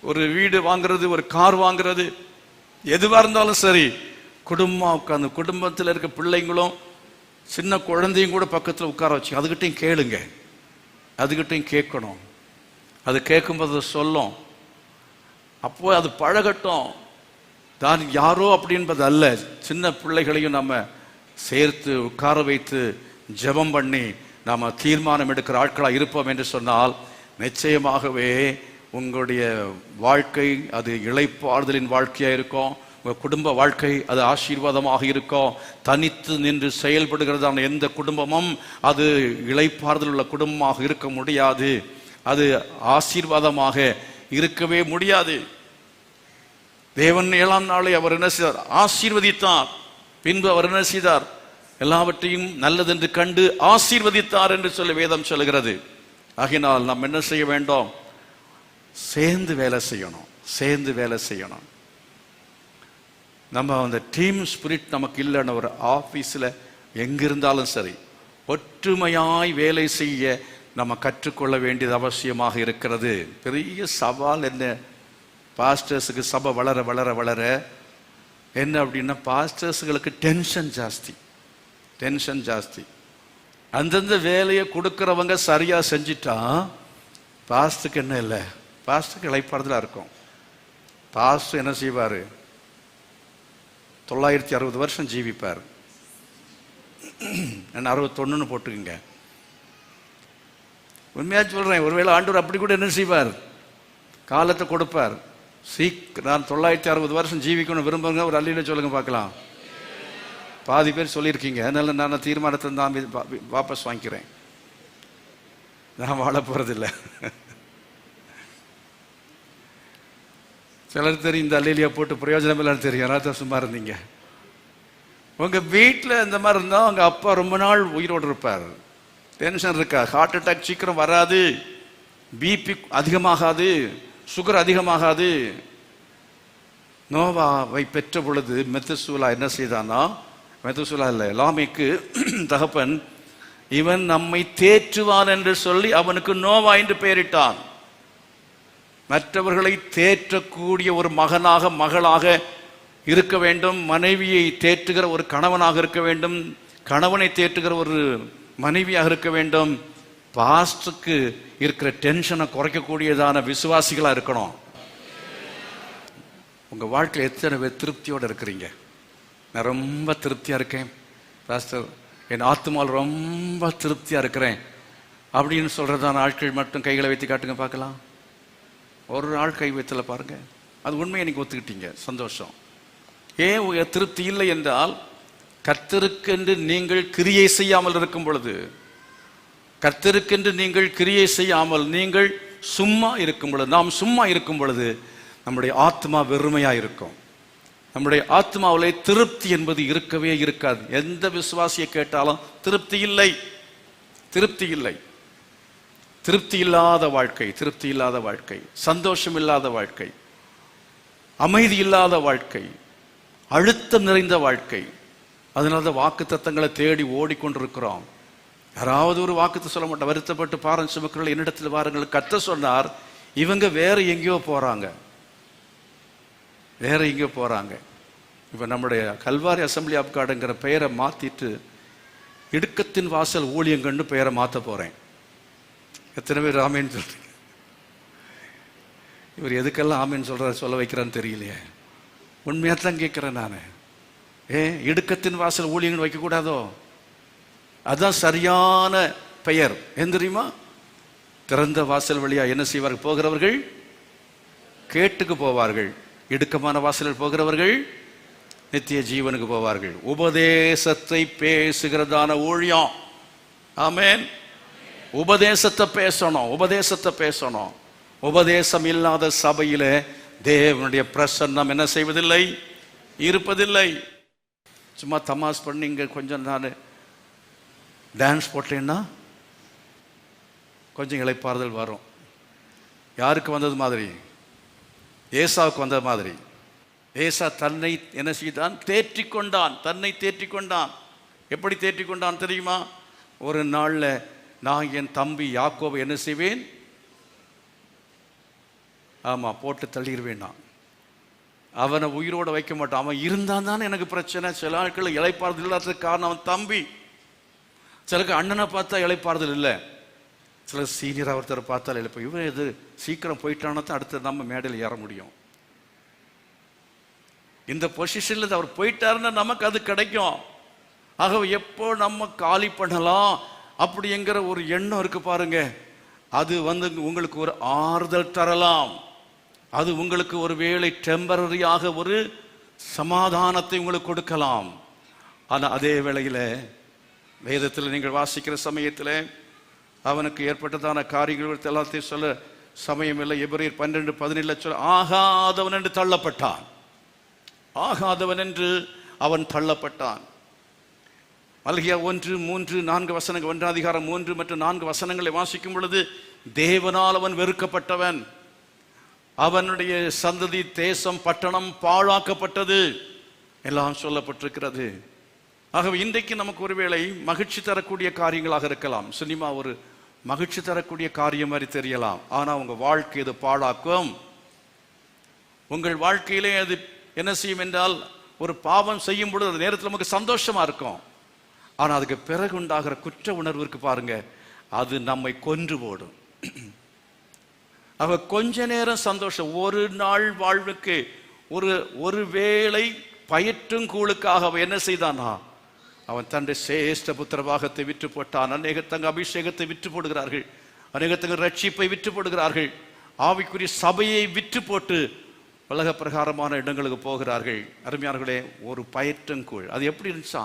ஒரு வீடு வாங்குறது, ஒரு கார் வாங்குறது, எதுவாக இருந்தாலும் சரி, குடும்பம் உட்கார்ந்து குடும்பத்தில் இருக்க பிள்ளைங்களும் சின்ன குழந்தையும் கூட பக்கத்தில் உட்கார வச்சு அதுகிட்டையும் கேளுங்க, அதுகிட்டையும் கேட்கணும். அது கேட்கும்போது சொல்லும், அப்போ அது பழகட்டும். தான் யாரோ அப்படின்பது அல்ல, சின்ன பிள்ளைகளையும் நம்ம சேர்த்து உட்கார வைத்து ஜெபம் பண்ணி நாம் தீர்மானம் எடுக்கிற ஆட்களாக இருப்போம் என்று சொன்னால் நிச்சயமாகவே உங்களுடைய வாழ்க்கை அது இளைப்பாறுதலின் வாழ்க்கையாக இருக்கும். உங்கள் குடும்ப வாழ்க்கை அது ஆசீர்வாதமாக இருக்கும். தனித்து நின்று செயல்படுகிறதான எந்த குடும்பமும் அது இளைப்பாறுதல் உள்ள குடும்பமாக இருக்க முடியாது, அது ஆசீர்வாதமாக இருக்கவே முடியாது. தேவன் 7ஆம் நாளை அவர் என்ன செய்தார்? ஆசீர்வதித்தார். பின்பு அவர் என்ன செய்தார்? எல்லாவற்றையும் நல்லதென்று கண்டு ஆசீர்வதித்தார் என்று சொல்லி வேதம் சொல்லுகிறது. ஆகினால் நாம் என்ன செய்ய வேண்டும்? சேர்ந்து வேலை செய்யணும், சேர்ந்து வேலை செய்யணும். நம்ம அந்த டீம் ஸ்பிரிட் நமக்கு இல்லைன்னு ஒரு ஆஃபீஸில் எங்கிருந்தாலும் சரி, ஒற்றுமையாய் வேலை செய்ய நம்ம கற்றுக்கொள்ள வேண்டியது அவசியமாக இருக்கிறது. பெரிய சவால் என்ன? பாஸ்டர்ஸுக்கு சபை வளர வளர வளர என்ன அப்படின்னா, பாஸ்டர்ஸுகளுக்கு டென்ஷன் ஜாஸ்தி, டென்ஷன் ஜாஸ்தி. அந்தந்த வேலையை கொடுக்குறவங்க சரியாக செஞ்சிட்டா பாஸ்டருக்கு என்ன இல்லை, பாஸ்டருக்கு இளைப்பாறுதலாக இருக்கும். பாஸ்டர் என்ன செய்வார்? 960 வருஷம் ஜீவிப்பார். நான் 61 போட்டுக்குங்க. உண்மையாக சொல்கிறேன், ஒருவேளை ஆண்டவர் அப்படி கூட என்ன செய்வார்? காலத்தை கொடுப்பார். நான் 960 வருஷம் ஜீவிக்கணும் விரும்புங்க, ஒரு அல்லில சொல்லுங்க பார்க்கலாம். பாதி பேர் சொல்லியிருக்கீங்க. அதனால நான் தீர்மானத்தை தான் வாபஸ் வாங்கிக்கிறேன், நான் வாழ போறதில்லை. சிலர் தெரியும் இந்த அல்லிலியா போட்டு பிரயோஜனம் இல்லைன்னு தெரியும், ராத்தா சும்மா இருந்தீங்க. உங்க வீட்டில் இந்த மாதிரி இருந்தால் உங்க அப்பா ரொம்ப நாள் உயிரோடு இருப்பார். டென்ஷன் இருக்கா? ஹார்ட் அட்டாக் சீக்கிரம் வராது, பிபி அதிகமாகாது, சுகர் அதிகமாகாது. நோவாவை பெற்ற பொழுது மெத்துசூலா என்ன செய்தானா? மெத்துசூலா இல்லை, லாமேக்கு தகப்பன், இவன் நம்மை தேற்றுவான் என்று சொல்லி அவனுக்கு நோவா என்று பெயரிட்டான். மற்றவர்களை தேற்றக்கூடிய ஒரு மகனாக மகளாக இருக்க வேண்டும், மனைவியை தேற்றுகிற ஒரு கணவனாக இருக்க வேண்டும், கணவனை தேற்றுகிற ஒரு மனைவியாக இருக்க வேண்டும். பாஸ்டருக்கு இருக்கிற டென்ஷனை குறைக்கக்கூடியதான விசுவாசிகளா இருக்கணும். உங்கள் வாழ்க்கையில் எத்தனை பேர் திருப்தியோடு இருக்கிறீங்க? நான் ரொம்ப திருப்தியாக இருக்கேன் பாஸ்டர், என் ஆத்துமாவில் ரொம்ப திருப்தியாக இருக்கிறேன் அப்படின்னு சொல்கிறதான ஆட்கள் மட்டும் கைகளை வைத்து காட்டுங்க பார்க்கலாம். ஒரு ஆள் கை வைத்தல பாருங்க. அது உண்மையை நீங்கள் ஒத்துக்கிட்டீங்க, சந்தோஷம். ஏன் திருப்தி இல்லை என்றால், கர்த்தருக்கென்று நீங்கள் கிரியை செய்யாமல் இருக்கும் பொழுது, கர்த்தருக்கென்று நீங்கள் கிரியை செய்யாமல் நீங்கள் சும்மா இருக்கும் பொழுது, நாம் சும்மா இருக்கும் பொழுது நம்முடைய ஆத்மா வெறுமையாக இருக்கும். நம்முடைய ஆத்மாவிலே திருப்தி என்பது இருக்கவே இருக்காது. எந்த விசுவாசியை கேட்டாலும் திருப்தி இல்லை, திருப்தி இல்லை. திருப்தி இல்லாத வாழ்க்கை, திருப்தி இல்லாத வாழ்க்கை, சந்தோஷம் இல்லாத வாழ்க்கை, அமைதி இல்லாத வாழ்க்கை, அழுத்தம் நிறைந்த வாழ்க்கை. அதனால தான் வாக்கு தத்தங்களை தேடி ஓடிக்கொண்டிருக்கிறோம். யாராவது ஒரு வாக்குத்த சொல்ல மாட்டோம். வருத்தப்பட்டு பாரன் சுமக்கள் என்னிடத்தில் வாருங்கள். கர்த்தர் சொன்னார், இவங்க வேற எங்கேயோ போறாங்க, வேற எங்கேயோ போறாங்க. இப்ப நம்முடைய கல்வாரி அசம்பிளி ஆஃப் காடுங்கிற பெயரை மாத்திட்டு இடுக்கத்தின் வாசல் ஊழியங்கன்னு பெயரை மாற்ற போறேன். எத்தனை பேர் ஆமேன்னு சொல்றீங்க? இவர் எதுக்கெல்லாம் ஆமேன்னு சொல்ல வைக்கிறான்னு தெரியலையே. உண்மையாத்தான் கேட்கிறேன் நான். இடுக்கத்தின் வாசல் ஊழியங்கன்னு வைக்கக்கூடாதோ? அதுதான் சரியான பெயர். ஏன் தெரியுமா? திறந்த வாசல் வழியா என்ன செய்வார்கள்? போகிறவர்கள் கேட்டுக்கு போவார்கள். இடுக்கமான வாசலில் போகிறவர்கள் நித்திய ஜீவனுக்கு போவார்கள். உபதேசத்தை பேசுகிறதான ஊழியம். ஆமென். உபதேசத்தை பேசணும், உபதேசத்தை பேசணும். உபதேசம் இல்லாத சபையில தேவனுடைய பிரசன்னம் என்ன செய்வதில்லை? இருப்பதில்லை. சும்மா தமாஸ் பண்ணி இங்க கொஞ்சம் நான் டான்ஸ் போட்டேன்னா கொஞ்சம் இளைப்பாறுதல் வரும். யாருக்கு வந்தது மாதிரி? ஏசாவுக்கு வந்த மாதிரி. ஏசா தன்னை என்ன செய்தான்? தேற்றிக்கொண்டான், தன்னை தேற்றிக்கொண்டான். எப்படி தேற்றிக்கொண்டான் தெரியுமா? ஒரு நாள்ல நான் என் தம்பி யாக்கோபை என்ன செய்வேன்? ஆமா, போட்டு தள்ளிடுவேன். நான் அவனை உயிரோட வைக்க மாட்டான். அவன் இருந்தான் தானே எனக்கு பிரச்சனை. சில ஆட்கள் இளைப்பாறுதல் இல்லாததுக்கு காரணம் அவன் தம்பி. சிலருக்கு அண்ணனை பார்த்தா இளைப்பாறுதல் இல்லை, சில சீனியர் ஒருத்தர் பார்த்தால் இழைப்ப. இவன் எது சீக்கிரம் போயிட்டானா தான் அடுத்த நம்ம மேடையில் ஏற முடியும். இந்த பொசிஷன்ல அவர் போயிட்டாருன்னா நமக்கு அது கிடைக்கும். ஆகவே எப்போ நம்ம காலி பண்ணலாம் அப்படிங்கிற ஒரு எண்ணம் இருக்கு பாருங்க. அது உங்களுக்கு ஒரு ஆறுதல் தரலாம். அது உங்களுக்கு ஒரு வேளை டெம்பரரியாக ஒரு சமாதானத்தை உங்களுக்கு கொடுக்கலாம். ஆனால் அதே வேளையில் வேதத்தில் நீங்கள் வாசிக்கிற சமயத்தில் அவனுக்கு ஏற்பட்டதான காரியங்கள் எல்லாத்தையும் சொல்ல சமயம் இல்லை. எபிரேயர் 12:17 சொல்ல, ஆகாதவன் என்று தள்ளப்பட்டான், ஆகாதவன் என்று அவன் தள்ளப்பட்டான். மல்கியா 1:3-4 வசனங்கள், 1 அதிகாரம் 3 மற்றும் 4 வசனங்களை வாசிக்கும் பொழுது, தேவனால் அவன் வெறுக்கப்பட்டவன், அவனுடைய சந்ததி, தேசம், பட்டணம் பாழாக்கப்பட்டது எல்லாம் சொல்லப்பட்டிருக்கிறது. ஆகவே இன்றைக்கு நமக்கு ஒருவேளை மகிழ்ச்சி தரக்கூடிய காரியங்களாக இருக்கலாம். சினிமா ஒரு மகிழ்ச்சி தரக்கூடிய காரியம் மாதிரி தெரியலாம். ஆனா உங்க வாழ்க்கை அது பாழாக்கும். உங்கள் வாழ்க்கையிலே அது என்ன செய்யும் என்றால், ஒரு பாவம் செய்யும் பொழுது அந்த நேரத்தில் நமக்கு சந்தோஷமா இருக்கும். ஆனா அதுக்கு பிறகு உண்டாகிற குற்ற உணர்வு இருக்கு பாருங்க, அது நம்மை கொன்று போடும். அவ கொஞ்ச நேரம் சந்தோஷம், ஒரு நாள் வாழ்வுக்கு, ஒரு வேளை பயிற்றும் கூழுக்காக அவன் என்ன செய்தானா? அவன் தன்னுடைய சேஷ்ட புத்திர பாகத்தை விற்று போட்டான். அநேக தங்க அபிஷேகத்தை விற்று போடுகிறார்கள், அநேக தங்க ரட்சிப்பை விற்று போடுகிறார்கள், ஆவிக்குரிய சபையை விற்று போட்டு உலக பிரகாரமான இடங்களுக்கு போகிறார்கள். அருமையானவர்களே, ஒரு பயிற்றங்கூழ் அது எப்படி இருந்துச்சா?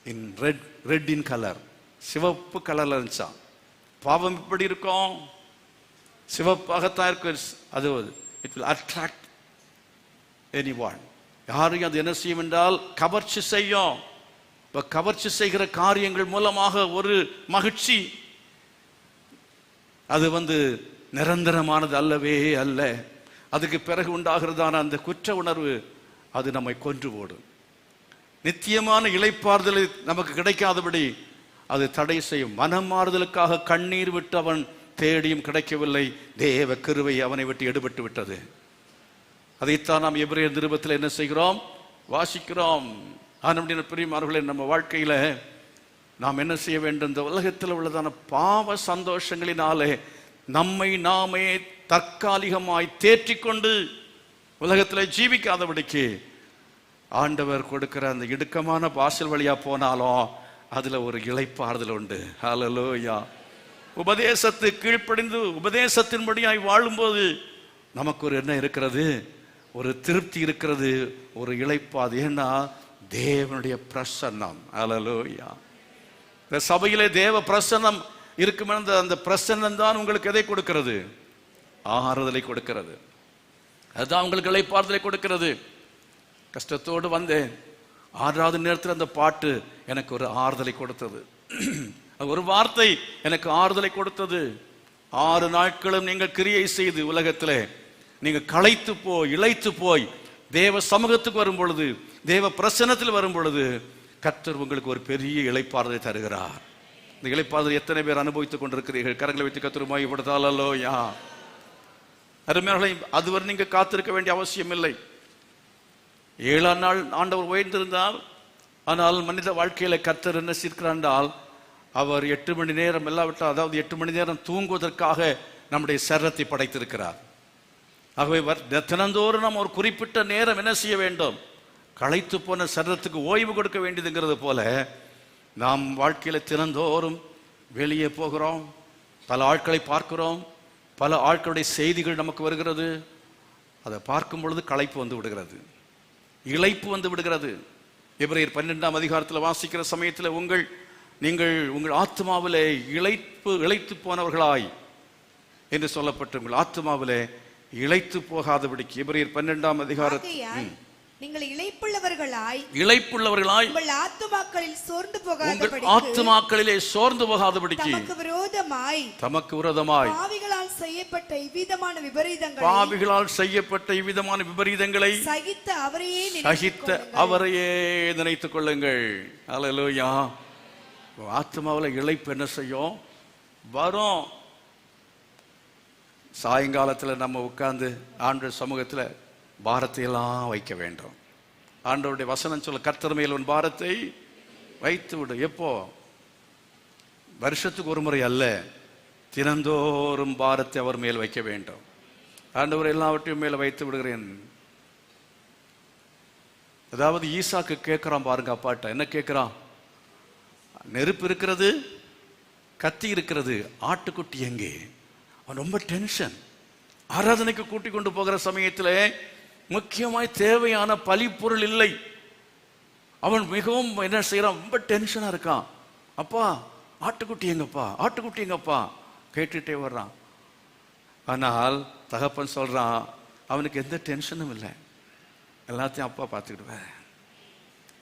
இன் ரெட் இன் கலர், சிவப்பு கலர்ல இருந்துச்சா. பாவம் எப்படி இருக்கும்? சிவப்பாகத்தான் இருக்கும். அது இட் வில் அட்ராக்ட் எனிஒன். யாரையும் அது என்ன செய்யும் என்றால் கவர்ச்சி செய்யும். கவர்ச்சி செய்கிற காரியங்கள் மூலமாக ஒரு மகிழ்ச்சி, அது நிரந்தரமானது அல்லவே அல்ல. அதுக்கு பிறகு உண்டாகிறதான அந்த குற்ற உணர்வு அது நம்மை கொன்று போடும். நித்தியமான இளைப்பாறுதல் நமக்கு கிடைக்காதபடி அது தடை செய்யும். மனமாறுதலுக்காக கண்ணீர் விட்டு அவன் தேடியும் கிடைக்கவில்லை. தேவ கிருபை அவனை விட்டு எடுபட்டு விட்டது. அதைத்தான் நாம் எபிரேயர் நிருபத்தில் என்ன செய்கிறோம்? வாசிக்கிறோம். ஆனால் பிரியமானவர்களே, நம்ம வாழ்க்கையில நாம் என்ன செய்ய வேண்டும்? இந்த உலகத்தில் உள்ளதான பாவ சந்தோஷங்களினாலே நம்மை நாமே தற்காலிகமாய் தேற்றிக்கொண்டு உலகத்துல ஜீவிக்காதபடிக்கு ஆண்டவர் கொடுக்கிற அந்த இடுக்கமான வாசல் வழியா போனாலும் அதுல ஒரு இளைப்பாறுதல் உண்டு. ஹல்லேலூயா. உபதேசத்து கீழ்ப்படிந்து உபதேசத்தின்படியாய் வாழும்போது நமக்கு ஒரு என்ன இருக்கிறது? ஒரு திருப்தி இருக்கிறது, ஒரு இளைப்பாது. ஏன்னா தேவனுடைய பிரசன்னம். ஹல்லேலூயா. இந்த சபையிலே தேவ பிரசன்னம் இருக்கும். அந்த பிரசன்னம் தான் உங்களுக்கு எதை கொடுக்கிறது? ஆறுதலை கொடுக்கிறது. அதுதான் உங்களுக்கு இளைப்பாறுதலை கொடுக்கிறது. கஷ்டத்தோடு வந்தேன், 6வது நேரத்தில் அந்த பாட்டு எனக்கு ஒரு ஆறுதலை கொடுத்தது. ஒரு வார்த்தை எனக்கு ஆறுதலை கொடுத்தது. 6 நாட்களும் நீங்கள் கிரியை செய்து உலகத்திலே நீங்க களைத்து போய் இளைத்து போய் தேவ சமூகத்துக்கு வரும் பொழுது, தேவ பிரசன்னத்தில் வரும் பொழுது கர்த்தர் உங்களுக்கு ஒரு பெரிய இளைப்பாறுதலை தருகிறார். இந்த இளைப்பாறுதலை எத்தனை பேர் அனுபவித்துக் கொண்டிருக்கிறீர்கள்? கரங்களை வைத்து கர்த்தர் மகிமைப்படுத்தாலோ. அருமையானவர்களே, அதுவரை நீங்க காத்திருக்க வேண்டிய அவசியம் இல்லை. 7ஆம் நாள் ஆண்டவர் உயர்ந்திருந்தால், ஆனால் மனித வாழ்க்கையில கர்த்தர் என்ன செய்கிறார்? அவர் 8 மணி நேரம் எல்லாவற்றால், அதாவது 8 மணி நேரம் தூங்குவதற்காக நம்முடைய சரீரத்தை படைத்திருக்கிறார். ஆகவே தினந்தோறும் நாம் ஒரு குறிப்பிட்ட நேரம் என்ன செய்ய வேண்டும்? களைத்து போன சரீரத்துக்கு ஓய்வு கொடுக்க வேண்டியதுங்கிறது போல நாம் வாழ்க்கையில தினந்தோறும் வெளியே போகிறோம், பல ஆட்களை பார்க்கிறோம், பல ஆட்களுடைய செய்திகள் நமக்கு வருகிறது. அதை பார்க்கும் பொழுது களைப்பு வந்து விடுகிறது, இளைப்பு வந்து விடுகிறது. எபிரேயர் 12ஆம் அதிகாரத்தில் வாசிக்கிற சமயத்தில் நீங்கள் உங்கள் ஆத்மாவிலே இளைத்து போனவர்களாய் என்று சொல்லப்பட்டு உங்கள் ஆத்மாவிலே இளைத்து போகாதபடிக்கு எபிரேயர் 12ஆம் அதிகாரத்தில் நீங்கள் இளைப்புள்ளவர்களாய் உங்கள் ஆத்துமாக்களில் சோர்ந்து போகாதபடிக்கு, ஆத்துமாக்களிலே சோர்ந்து போகாதபடிக்கு தமக்கு விரோதமாய் பாவிகளால் செய்யப்பட்ட இவ்விதமான விபரீதங்களை சகித்த அவரையே நினைத்துக் கொள்ளுங்கள். அல்லேலூயா. ஆத்மாவில் இளைப்பு என்ன செய்யும்? வரும். சாயங்காலத்தில் நம்ம உட்கார்ந்து ஆண்டவர் சமூகத்தில் பாரத்தை எல்லாம் வைக்க வேண்டும். ஆண்டவருடைய வசனம் சொல்ல, கர்த்தர் மேல் உன் பாரத்தை வைத்து விடு. எப்போ? வருஷத்துக்கு ஒரு முறை அல்ல, தினந்தோறும் பாரத்தை அவர் மேல் வைக்க வேண்டும். ஆண்டவர் எல்லாவற்றையும் மேல வைத்து விடுகிறேன். அதாவது ஈசாக்கு கேட்கிறான் பாருங்க, அப்பாட்ட என்ன கேட்கிறான்? நெருப்பு இருக்கிறது, கத்தி இருக்கிறது, ஆட்டுக்குட்டி எங்கே? அவன் ரொம்ப டென்ஷன். ஆராதனைக்கு கூட்டிக் கொண்டு போகிற சமயத்தில் முக்கியமாய் தேவையான பலிப்பொருள் இல்லை. அவன் மிகவும் என்ன செய்யறான்? ரொம்ப டென்ஷனா இருக்கான். அப்பா ஆட்டுக்குட்டி எங்கப்பா, ஆட்டுக்குட்டி எங்கப்பா கேட்டுட்டே வர்றான். ஆனால் தகப்பன் சொல்றான், அவனுக்கு எந்த டென்ஷனும் இல்லை, எல்லாத்தையும் அப்பா பார்த்துக்கிடுவார்.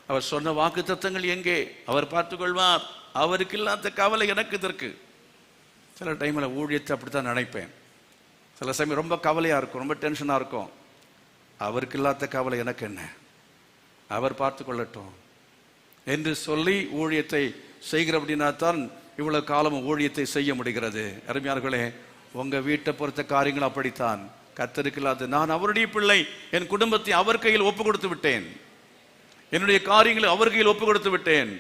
அவர் சொன்ன வாக்கு தத்தங்கள் எங்கே? அவர் பார்த்துக் கொள்வார். அவருக்கு இல்லாத கவலை எனக்கு இதற்கு. சில டைமில் ஊழியத்தை அப்படித்தான் நினைப்பேன். சில சமயம் ரொம்ப கவலையாக இருக்கும், ரொம்ப டென்ஷனாக இருக்கும். அவருக்கு இல்லாத கவலை எனக்கு என்ன, அவர் பார்த்து கொள்ளட்டும் என்று சொல்லி ஊழியத்தை செய்கிறபடினா தான் இவ்வளவு காலமும் ஊழியத்தை செய்ய முடிகிறது. அருமையார்களே, உங்கள் வீட்டை பொறுத்த காரியங்கள் அப்படித்தான். கர்த்தருக்கு இல்லாத, நான் அவருடைய பிள்ளை, என் குடும்பத்தை அவர் கையில் ஒப்பு கொடுத்து விட்டேன், என்னுடைய காரியங்களை அவர் கையில் ஒப்பு கொடுத்து விட்டேன்,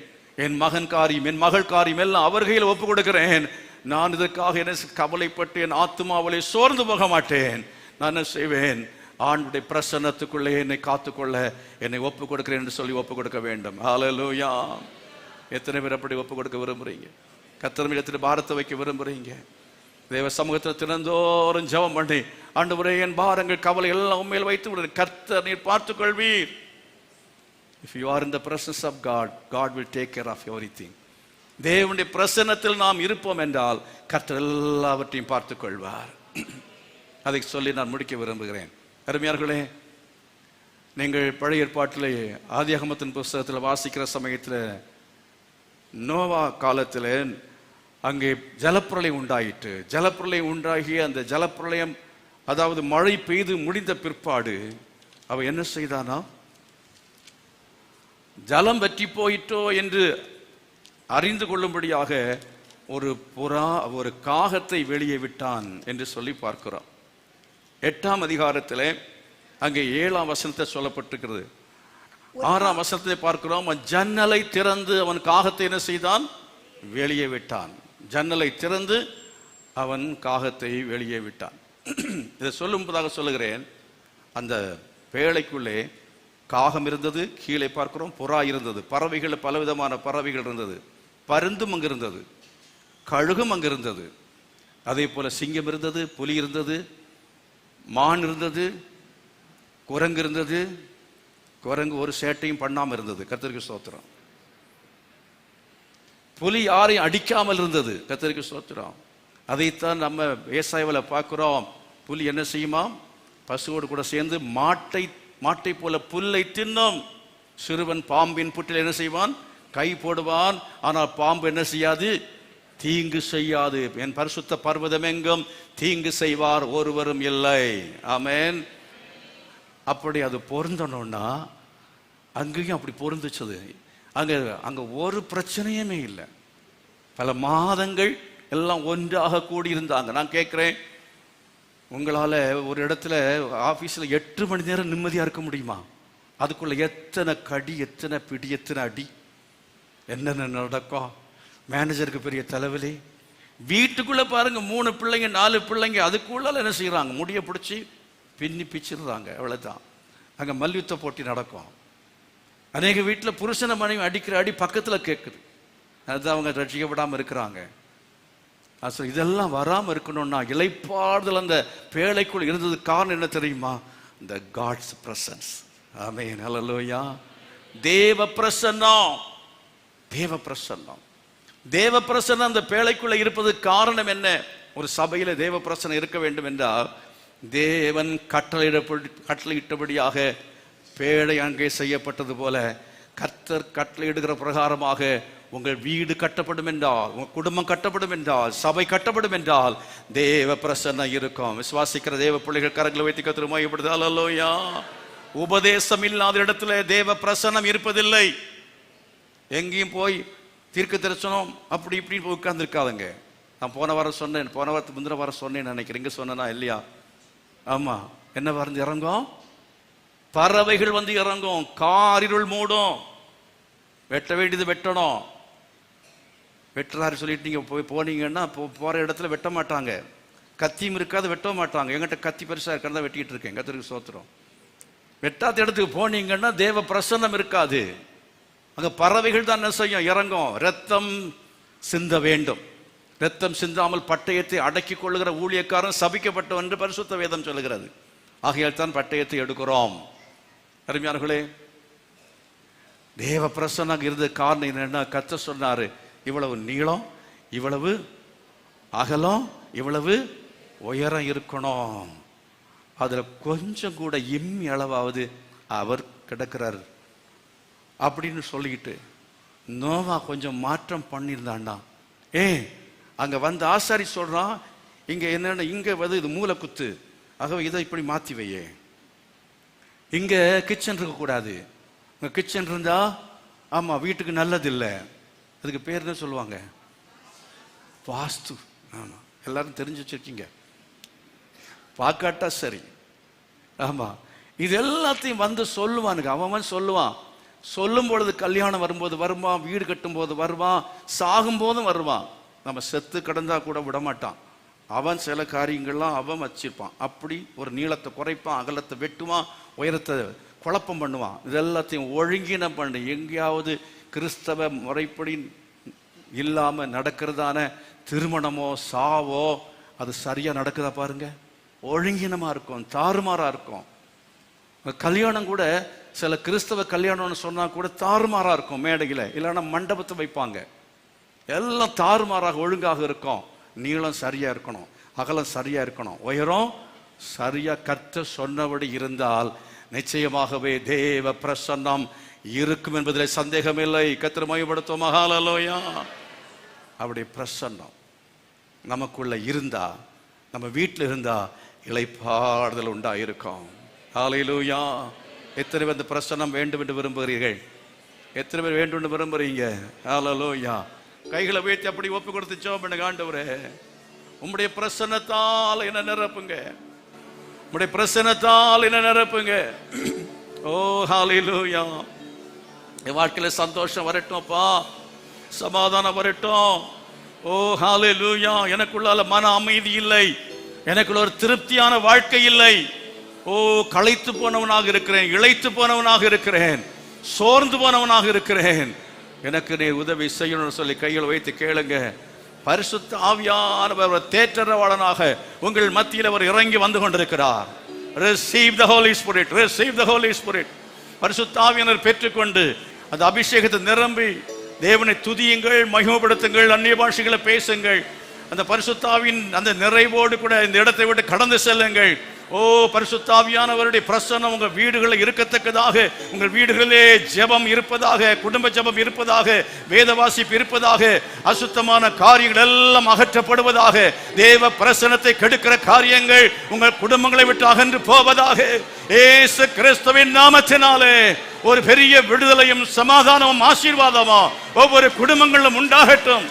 என் மகன் காரியம் என் மகள் காரியம் எல்லாம் அவர் கையில் ஒப்பு கொடுக்கிறேன். நான் இதற்காக என்ன கவலைப்பட்டு என் ஆத்மாவிலே சோர்ந்து போக மாட்டேன். நான் என்ன செய்வேன்? ஆண்டுடைய பிரசன்னத்துக்குள்ளே என்னை காத்துக்கொள்ள என்னை ஒப்பு கொடுக்கிறேன் என்று சொல்லி ஒப்பு கொடுக்க வேண்டும். ஹல்லேலூயா. எத்தனை பேர் அப்படி ஒப்பு கொடுக்க விரும்புறீங்க? கர்த்தரிடத்தில் பாரத்தை வைக்க விரும்புறீங்க? தேவ சமூகத்தில் தினந்தோறும் ஜெபம் பண்ணி, ஆண்டவரே என் பாரங்கள் கவலை எல்லாம் உண்மையில் வைத்து விடுறேன், கர்த்தர் நீர் பார்த்துக் கொள்வீர். If you are in the presence of God, God will take care of everything. தேவனுடைய பிரசன்னத்தில் நாம் இருப்போம் என்றால் கர்த்தர் எல்லாவற்றையும் பார்த்துக் கொள்வார். அதை சொல்லி நான் முடிக்க விரும்புகிறேன். அருமையார்களே, நீங்கள் பழைய ஏற்பாட்டிலே ஆதியாகமத்தின் புஸ்தகத்தில் வாசிக்கிற சமயத்தில் நோவா காலத்தில் அங்கே ஜலப்பிரளயம் உண்டாயிற்று. ஜலப்பிரளயம் உண்டாகிய அந்த ஜலப்பிரளயம், அதாவது மழை பெய்து முடிந்த பிற்பாடு அவ என்ன செய்தானா, ஜலம் வற்றி போயிட்டோ என்று அறிந்து கொள்ளும்படியாக ஒரு காகத்தை வெளியே விட்டான் என்று சொல்லி பார்க்கிறோம். 8ஆம் அதிகாரத்தில் அங்கே 7ஆம் வசனத்தை சொல்லப்பட்டிருக்கிறது. 6ஆம் வசனத்தை பார்க்கிறோம். ஜன்னலை திறந்து அவன் காகத்தை என்ன செய்தான்? வெளியே விட்டான். ஜன்னலை திறந்து அவன் காகத்தை வெளியே விட்டான். இதை சொல்லும்பதாக சொல்லுகிறேன். அந்த பேழைக்குள்ளே காகம் இருந்தது, கீழே பார்க்கிறோம் புறா இருந்தது, பறவைகள் பலவிதமான பறவைகள் இருந்தது, பருந்தும் அங்கு இருந்தது, கழுகும் அங்கு இருந்தது, அதே போல சிங்கம் இருந்தது, புலி இருந்தது, மான் இருந்தது, குரங்கு இருந்தது. குரங்கு ஒரு சேட்டையும் பண்ணாமல் இருந்தது, கர்த்தருக்கு ஸ்தோத்திரம். புலி யாரையும் அடிக்காமல் இருந்தது, கர்த்தருக்கு ஸ்தோத்திரம். அதைத்தான் நம்ம ஏசாயாவில் பார்க்கிறோம். புலி என்ன செய்யுமா? பசுவோடு கூட சேர்ந்து மாட்டை போல புல்லை தின்னும். சிறுவன் பாம்பின் புற்றில் என்ன செய்வான்? கை போடுவான். ஆனால் பாம்பு என்ன செய்யாது? தீங்கு செய்யாது. என் பரிசுத்த பர்வதம் எங்கும் தீங்கு செய்வார் ஒருவரும் இல்லை. ஆமென். அப்படி அது பொருந்தணும்னா அங்கேயும் அப்படி பொருந்துச்சது. அங்க ஒரு பிரச்சனையுமே இல்லை. பல மாதங்கள் எல்லாம் ஒன்றாக கூடியிருந்தாங்க. நான் கேட்குறேன், உங்களால் ஒரு இடத்துல ஆஃபீஸில் 8 மணி நேரம் நிம்மதியாக இருக்க முடியுமா? அதுக்குள்ள எத்தனை கடி, எத்தனை பிடி, எத்தனை அடி, என்னென்ன நடக்கும்? மேனேஜருக்கு பெரிய தலைவலி. வீட்டுக்குள்ளே பாருங்க, 3 பிள்ளைங்க 4 பிள்ளைங்க, அதுக்குள்ள என்ன செய்கிறாங்க? முடிய பிடிச்சி பின்னி பிச்சிடுறாங்க. அவ்வளோதான். அங்கே மல்யுத்த போட்டி நடக்கும். அநேக வீட்டில் புருஷனை மனைவி அடிக்கிற அடி பக்கத்தில் கேட்குது. அதுதான் அவங்க ரட்சிக்கப்படாமல் இருக்கிறாங்க. இதெல்லாம் வராமல் இருக்கணும்னா இளைப்பாறுதல் அந்த பேழைக்குள் இருந்தது. காரணம் என்ன தெரியுமா? இந்த காட்ஸ் பிரசன்ஸ். ஆமென், ஹல்லேலூயா. தேவ பிரசன்னம், தேவ பிரசன்னம், தேவ பிரசன்னம் அந்த பேழைக்குள்ள இருப்பது காரணம் என்ன? ஒரு சபையில தேவ பிரசன்னம் இருக்க வேண்டும் என்றால் தேவன் கட்டளையிட்டபடியாக பேழை அங்கே செய்யப்பட்டது போல கர்த்தர் கட்டளையிடுகிற பிரகாரமாக உங்கள் வீடு கட்டப்படும் என்றால், உங்கள் குடும்பம் கட்டப்படும் என்றால், சபை கட்டப்படும் என்றால் தேவ பிரசன்னம் இருக்கும். விசுவாசிக்கிற தேவ பிள்ளைகள் கரங்களை வைத்து கர்த்தரை மகிமைப்படுத்து. அல்லேலூயா. உபதேசம் இல்லாத இடத்துல தேவ பிரசன்னம் இருப்பதில்லை. எங்கேயும் போய் தீர்க்க தரிசனம் அப்படி இப்படி போய் உட்கார்ந்து இருக்காதுங்க. நான் போன வாரம் சொன்னேன், போன வாரத்துக்கு முந்தின வாரம் சொன்னேன் நினைக்கிறேன். இங்க சொன்னா இல்லையா? ஆமா. என்ன வந்து இறங்கும்? பறவைகள் வந்து இறங்கும், காரிருள் மூடும். வெட்ட வேண்டியது வெட்டணும். வெட்டுறாரு சொல்லிட்டு நீங்க போனீங்கன்னா போற இடத்துல வெட்ட மாட்டாங்க. கத்தியும் இருக்காது, வெட்ட மாட்டாங்க. எங்கிட்ட கத்தி பெருசா இருக்கிறதா வெட்டிட்டு இருக்கேன். கர்த்தருக்கு ஸ்தோத்திரம். வெட்டாத இடத்துக்கு போனீங்கன்னா தேவ பிரசன்னம் இருக்காது. அங்க பறவைகள் தான் என்ன செய்யும்? இறங்கும். ரத்தம் சிந்த வேண்டும். ரத்தம் சிந்தாமல் பட்டயத்தை அடக்கி கொள்ளுகிற ஊழியக்காரன் சபிக்கப்பட்டவன் என்று பரிசுத்த வேதம் சொல்லுகிறது. ஆகையால் தான் பட்டயத்தை எடுக்கிறோம். அருமையானவர்களே, தேவ பிரசன்னம் இருந்த காரணம் என்னன்னா, கர்த்தர் சொன்னாரு, இவ்வளவு நீளம், இவ்வளவு அகலம், இவ்வளவு உயரம் இருக்கணும். அதுல கொஞ்சம் கூட இம்மி அளவாவது அவர் கிடக்கிறார் அப்படின்னு சொல்லிக்கிட்டு நோவா கொஞ்சம் மாற்றம் பண்ணியிருந்தாண்டா. அங்க வந்து ஆசாரி சொல்றான், இங்க என்னன்னா இங்க வந்து இது மூல குத்து, ஆகவே இதை இப்படி மாத்தி வையே. இங்க கிச்சன் இருக்க கூடாது. கிச்சன் இருந்தா ஆமா வீட்டுக்கு நல்லது இல்லை. அதுக்கு பேர் என்ன சொல்லுவாங்க? வாஸ்து. ஆமா, எல்லாரும் தெரிஞ்சு வச்சிருக்கீங்க. பார்க்காட்டா சரி. ஆமா, இது எல்லாத்தையும் வந்து சொல்லுவானுங்க. அவன் சொல்லுவான். சொல்லும் பொழுது கல்யாணம் வரும்போது வருவான், வீடு கட்டும் போது வருவான், சாகும் போதும் வருவான். நம்ம செத்து கிடந்தா கூட விட மாட்டான். அவன் சில காரியங்கள்லாம் அவன் வச்சிருப்பான். அப்படி ஒரு நீளத்தை குறைப்பான், அகலத்தை வெட்டுவான், உயரத்தை குழப்பம் பண்ணுவான். இதெல்லாத்தையும் ஒழுங்கினம் பண்ணு. எங்கேயாவது கிறிஸ்தவ முறைப்படி இல்லாம நடக்கிறதான திருமணமோ சாவோ அது சரியா நடக்குதா பாருங்க. ஒழுங்கினமா இருக்கும், தாறுமாறா இருக்கும். கல்யாணம் கூட சில கிறிஸ்தவ கல்யாணம்னு சொன்னா கூட தாறுமாறா இருக்கும். மேடையில இல்லைன்னா மண்டபத்தை வைப்பாங்க. எல்லாம் தாறுமாறாக ஒழுங்காக இருக்கும். நீளம் சரியா இருக்கணும், அகலம் சரியா இருக்கணும், உயரம் சரியா கர்த்தர் சொன்னபடி இருந்தால் நிச்சயமாகவே தேவ பிரசன்னம் இருக்கும் என்பதில் சந்தேகம் இல்லை. கர்த்தர் மகிமைப்படுத்தும். ஹல்லேலூயா. அப்படி பிரசன்னம் நமக்குள்ள இருந்தா, நம்ம வீட்டில் இருந்தா இளைப்பாறுதல் உண்டாயிருக்கும். ஹல்லேலூயா. எத்தனை பேர் இந்த பிரசன்னம் வேண்டும் என்று விரும்புகிறீர்கள்? எத்தனை பேர் வேண்டும் என்று விரும்புறீங்க? ஹல்லேலூயா. கைகளை உயர்த்தி அப்படி ஒப்பு கொடுத்து ஜெபம் பண்ணுங்க. ஆண்டவரே, உம்முடைய பிரசன்னத்தால் என்ன நிரப்புங்க, உம்முடைய பிரசன்னத்தால் என்ன நிரப்புங்க. ஓ ஹல்லேலூயா. என் வாழ்க்கையில சந்தோஷம் வரட்டும்ப்பா, சமாதானம் வரட்டும். ஓ ஹல்லேலூயா. எனக்குள்ளால மன அமைதி இல்லை, எனக்குள்ள ஒரு திருப்தியான வாழ்க்கை இல்லை. ஓ களைத்து போனவனாக இருக்கிறேன், இளைத்து போனவனாக இருக்கிறேன், சோர்ந்து போனவனாக இருக்கிறேன், எனக்கு நீ உதவி செய்யணும்னு சொல்லி கையில் வைத்து கேளுங்க. பரிசுத்த ஆவியானவர் தேற்றரவாளனாக உங்கள் மத்தியில் அவர் இறங்கி வந்து கொண்டிருக்கிறார். Receive the Holy Spirit, receive the Holy Spirit. பரிசுத்த ஆவியானவர் பெற்றுக்கொண்டு அந்த அபிஷேகத்தை நிரம்பி தேவனை துதியுங்கள், மகிமைப்படுத்துங்கள், அந்நிய பாஷைகளை பேசுங்கள். அந்த பரிசுத்த ஆவியின் அந்த நிறைவோடு கூட இந்த இடத்தை விட்டு கடந்து செல்லுங்கள். ஓ பரிசுத்த ஆவியானவருடைய பிரசன்னம் உங்கள் வீடுகளில் இருக்கத்தக்கதாக, உங்கள் வீடுகளிலே ஜெபம் இருப்பதாக, குடும்ப ஜெபம் இருப்பதாக, வேத வாசிப்பு இருப்பதாக, அசுத்தமான காரியங்கள் எல்லாம் அகற்றப்படுவதாக, தேவ பிரசன்னத்தை கெடுக்கிற காரியங்கள் உங்கள் குடும்பங்களை விட்டு அகன்று போவதாக. இயேசு கிறிஸ்துவின் நாமத்தினாலே ஒரு பெரிய விடுதலையும் சமாதானமும் ஆசீர்வாதமும் ஒவ்வொரு குடும்பங்களிலும் உண்டாகட்டும்.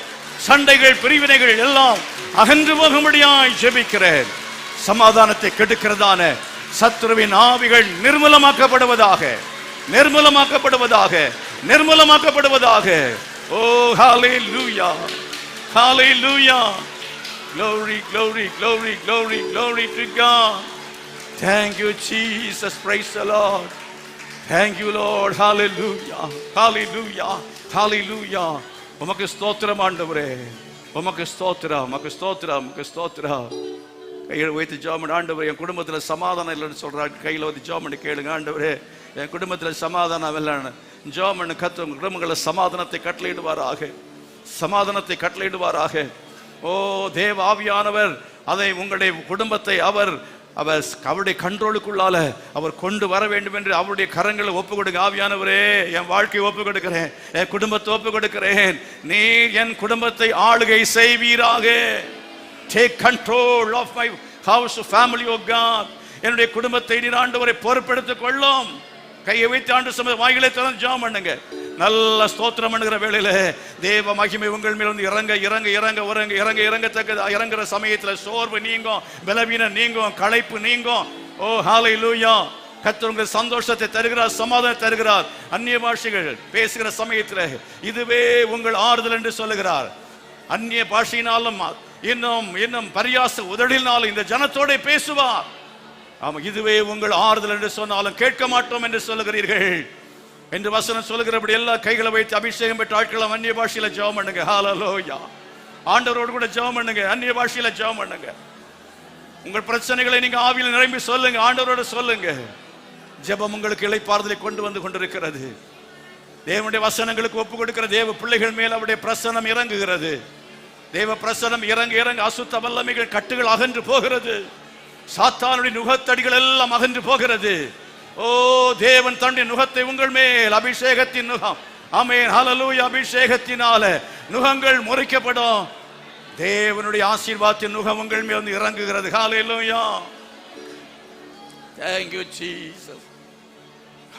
சண்டைகள், பிரிவினைகள் எல்லாம் அகன்று போகும்படியாய் ஜெபிக்கிறேன். சமாதானத்தை கெடுக்கிறதான சத்துருவின் ஆவிகள் நிர்மூலமாக்கப்படுவதாக, நிர்மூலமாக்கப்படுவதாக, நிர்மூலமாக்கப்படுவதாக. ஓ ஹalleluya, hallelujah, glory, glory, glory, glory, glory to God. Thank you Jesus, praise the Lord. Thank you Lord, hallelujah, hallelujah, hallelujah. உமக்கு ஸ்தோத்திரம் ஆண்டவரே, உமக்கு ஸ்தோத்திரம், உமக்கு ஸ்தோத்திரம், உமக்கு ஸ்தோத்திரம். கையில் வைத்து ஜெபம் பண்ணு. ஆண்டவரே என் குடும்பத்தில் சமாதானம் இல்லைன்னு சொல்கிறார், கையில் வைத்து ஜெபம் பண்ணி கேளுங்க. ஆண்டவரே என் குடும்பத்தில் சமாதானம் இல்லைன்னு ஜெபம் பண்ணு. கர்த்தர் உங்கள் குடும்பங்களில் சமாதானத்தை கட்டளையிடுவாராக, சமாதானத்தை கட்டளையிடுவாராக. ஓ தேவ ஆவியானவர் அதை உங்களுடைய குடும்பத்தை அவர் அவருடைய கண்ட்ரோலுக்குள்ளால அவர் கொண்டு வர வேண்டும் என்று அவருடைய கரங்களை ஒப்பு கொடுங்க. ஆவியானவரே என் வாழ்க்கையை ஒப்பு கொடுக்கிறேன், என் குடும்பத்தை ஒப்பு கொடுக்கிறேன், நீ என் குடும்பத்தை ஆளுகை செய்வீராக. Take control of my house, family, oh God. என்னுடைய குடும்பத்தை நீர் ஆண்டவரை பொறுப்பெடுத்துக் கொள்ளும். கையை வைத்து ஆண்டு சமயம் வாய்களை திறந்து ஜெபம் பண்ணுங்க. நல்ல ஸ்தோத்திரம் பண்ணுகிற வேளையில தேவ மகிமை உங்கள் மேல் வந்து இறங்க இறங்க இறங்க இறங்க இறங்க இறங்கத்தக்க இறங்குற சமயத்தில் சோர்வு நீங்கும், பலவீனம் நீங்கும், களைப்பு நீங்கும். ஓ ஹalleluya. கர்த்தர் உங்களுக்கு சந்தோஷத்தை தருகிறார், சமாதானம் தருகிறார். அந்நிய பாஷைகள் பேசுகிற சமயத்தில் இதுவே உங்கள் ஆறுதல் என்று சொல்லுகிறார். அந்நிய பாஷையினாலும் இன்னும் இன்னும் பரியாச உதடினாலும் இந்த ஜனத்தோட பேசுவார். ஆமா, இதுவே உங்கள் ஆறுதல் என்று சொன்னாலும் கேட்க மாட்டோம் என்று சொல்லுகிறீர்கள் என்று வசனம் சொல்லுகிறபடி எல்லா கைகளை வைத்து அபிஷேகம் பெற்ற ஆட்களும் அந்நிய பாஷையில ஜெபம் பண்ணுங்க. ஹalleluya. ஆண்டவரோடு கூட ஜெபம் பண்ணுங்க, அந்நிய பாஷையில ஜெபம் பண்ணுங்க. உங்கள் பிரச்சனைகளை நீங்க ஆவியில் நிரம்பி சொல்லுங்க, ஆண்டவரோடு சொல்லுங்க. ஜெபம் உங்களுக்கு இளைப்பாறுதலை கொண்டு வந்து கொண்டிருக்கிறது. தேவனுடைய வசனங்களுக்கு ஒப்பு கொடுக்கிற தேவ பிள்ளைகள் மேல் அவருடைய பிரசன்னம் இறங்குகிறது. தேவ பிரசன்னம் இறங்க இறங்க அசுத்த வல்லமைகள் கட்டுகள் அகன்று போகிறது. சாத்தானுடைய நுகத்தடிகள் எல்லாம் அகன்று போகிறது. ஓ தேவன் தன்னுடைய நுகத்தை உங்கள் மேல், அபிஷேகத்தின் நுகம், ஆமென் ஹalleluya, அபிஷேகத்தினால நுகங்கள் முறிக்கப்படும். தேவனுடைய ஆசீர்வாதத்தின் நுகம் உங்கள் மேல் வந்து இறங்குகிறது. ஹalleluya. Thank you Jesus.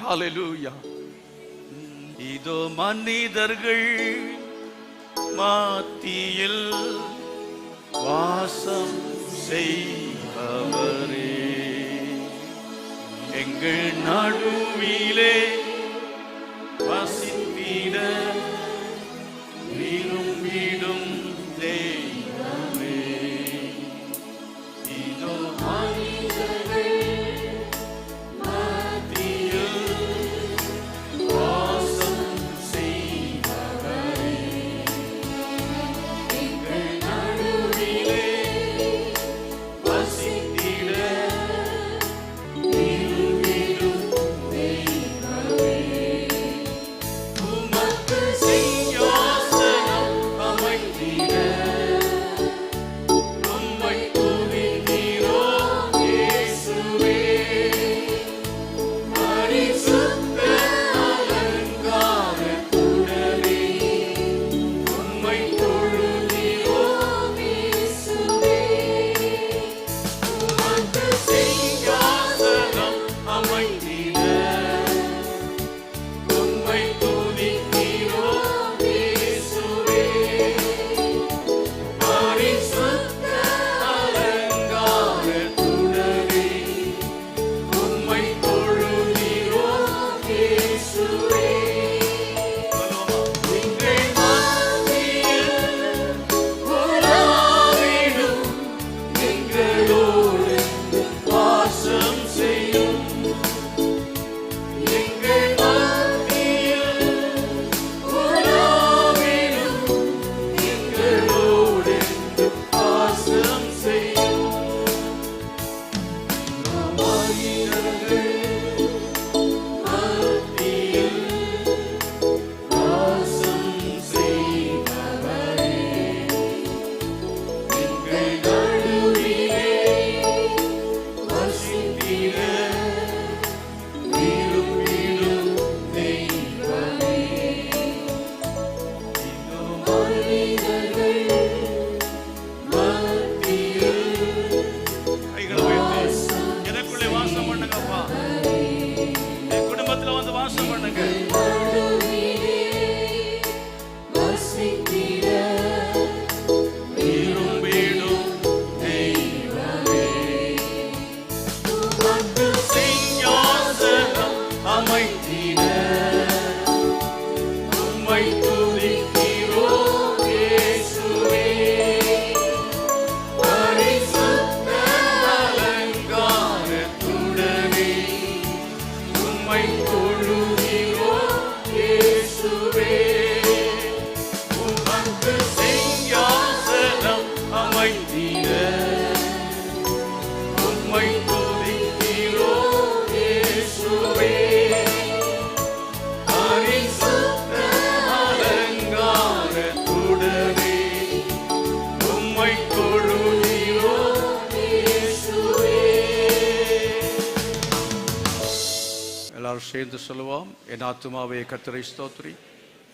Hallelujah. இதோ மனிதர்கள் மத்தியில் வாசம் செய்பவரே, எங்கள் நடுவிலே வசித்திட விரும்பிடும் தெய்வமே. இதோ மனிதர்கள் மத்தியில் வாசம் செய்பவரே, எங்கள் நடுவிலே வசித்திட விரும்பிடும் தெய்வமே. உமக்கு கைகளை உயர்த்தி எனக்குள்ளே வாசம் பண்ணுங்கப்பா, என் குடும்பத்துல வந்து வாசம் பண்ணுங்க. எல்லாரும் சேர்ந்து சொல்லுவோம். என் ஆத்துமாவே கர்த்தரை ஸ்தோத்திரி,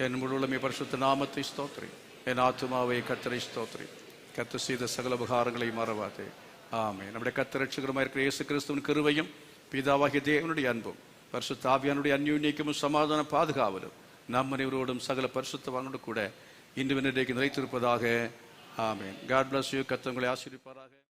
என் முழு உள்ளமே பரிசுத்த நாமத்தை ஸ்தோத்திரி. என் ஆத்துமாவே கர்த்தரை ஸ்தோத்திரி, கர்த்தர் செய்த சகல உபகாரங்களை மறவாதே. ஆமென். நம்முடைய கர்த்தர் ரட்சகருமாய் இருக்கிற இயேசு கிறிஸ்துவின் கிருபையும் பிதாவாகிய தேவனுடைய அன்பும் பரிசுத்த ஆவியானுடைய அந்யோன்யமும் சமாதான பாதுகாவலும் நம் அனைவரோடும் சகல பரிசுத்தவானோடு கூட இன்று இன்றைக்கு நிலைத்திருப்பதாக. ஆமென். God bless you. கர்த்தர் உங்களை ஆசீர்வதிப்பாராக.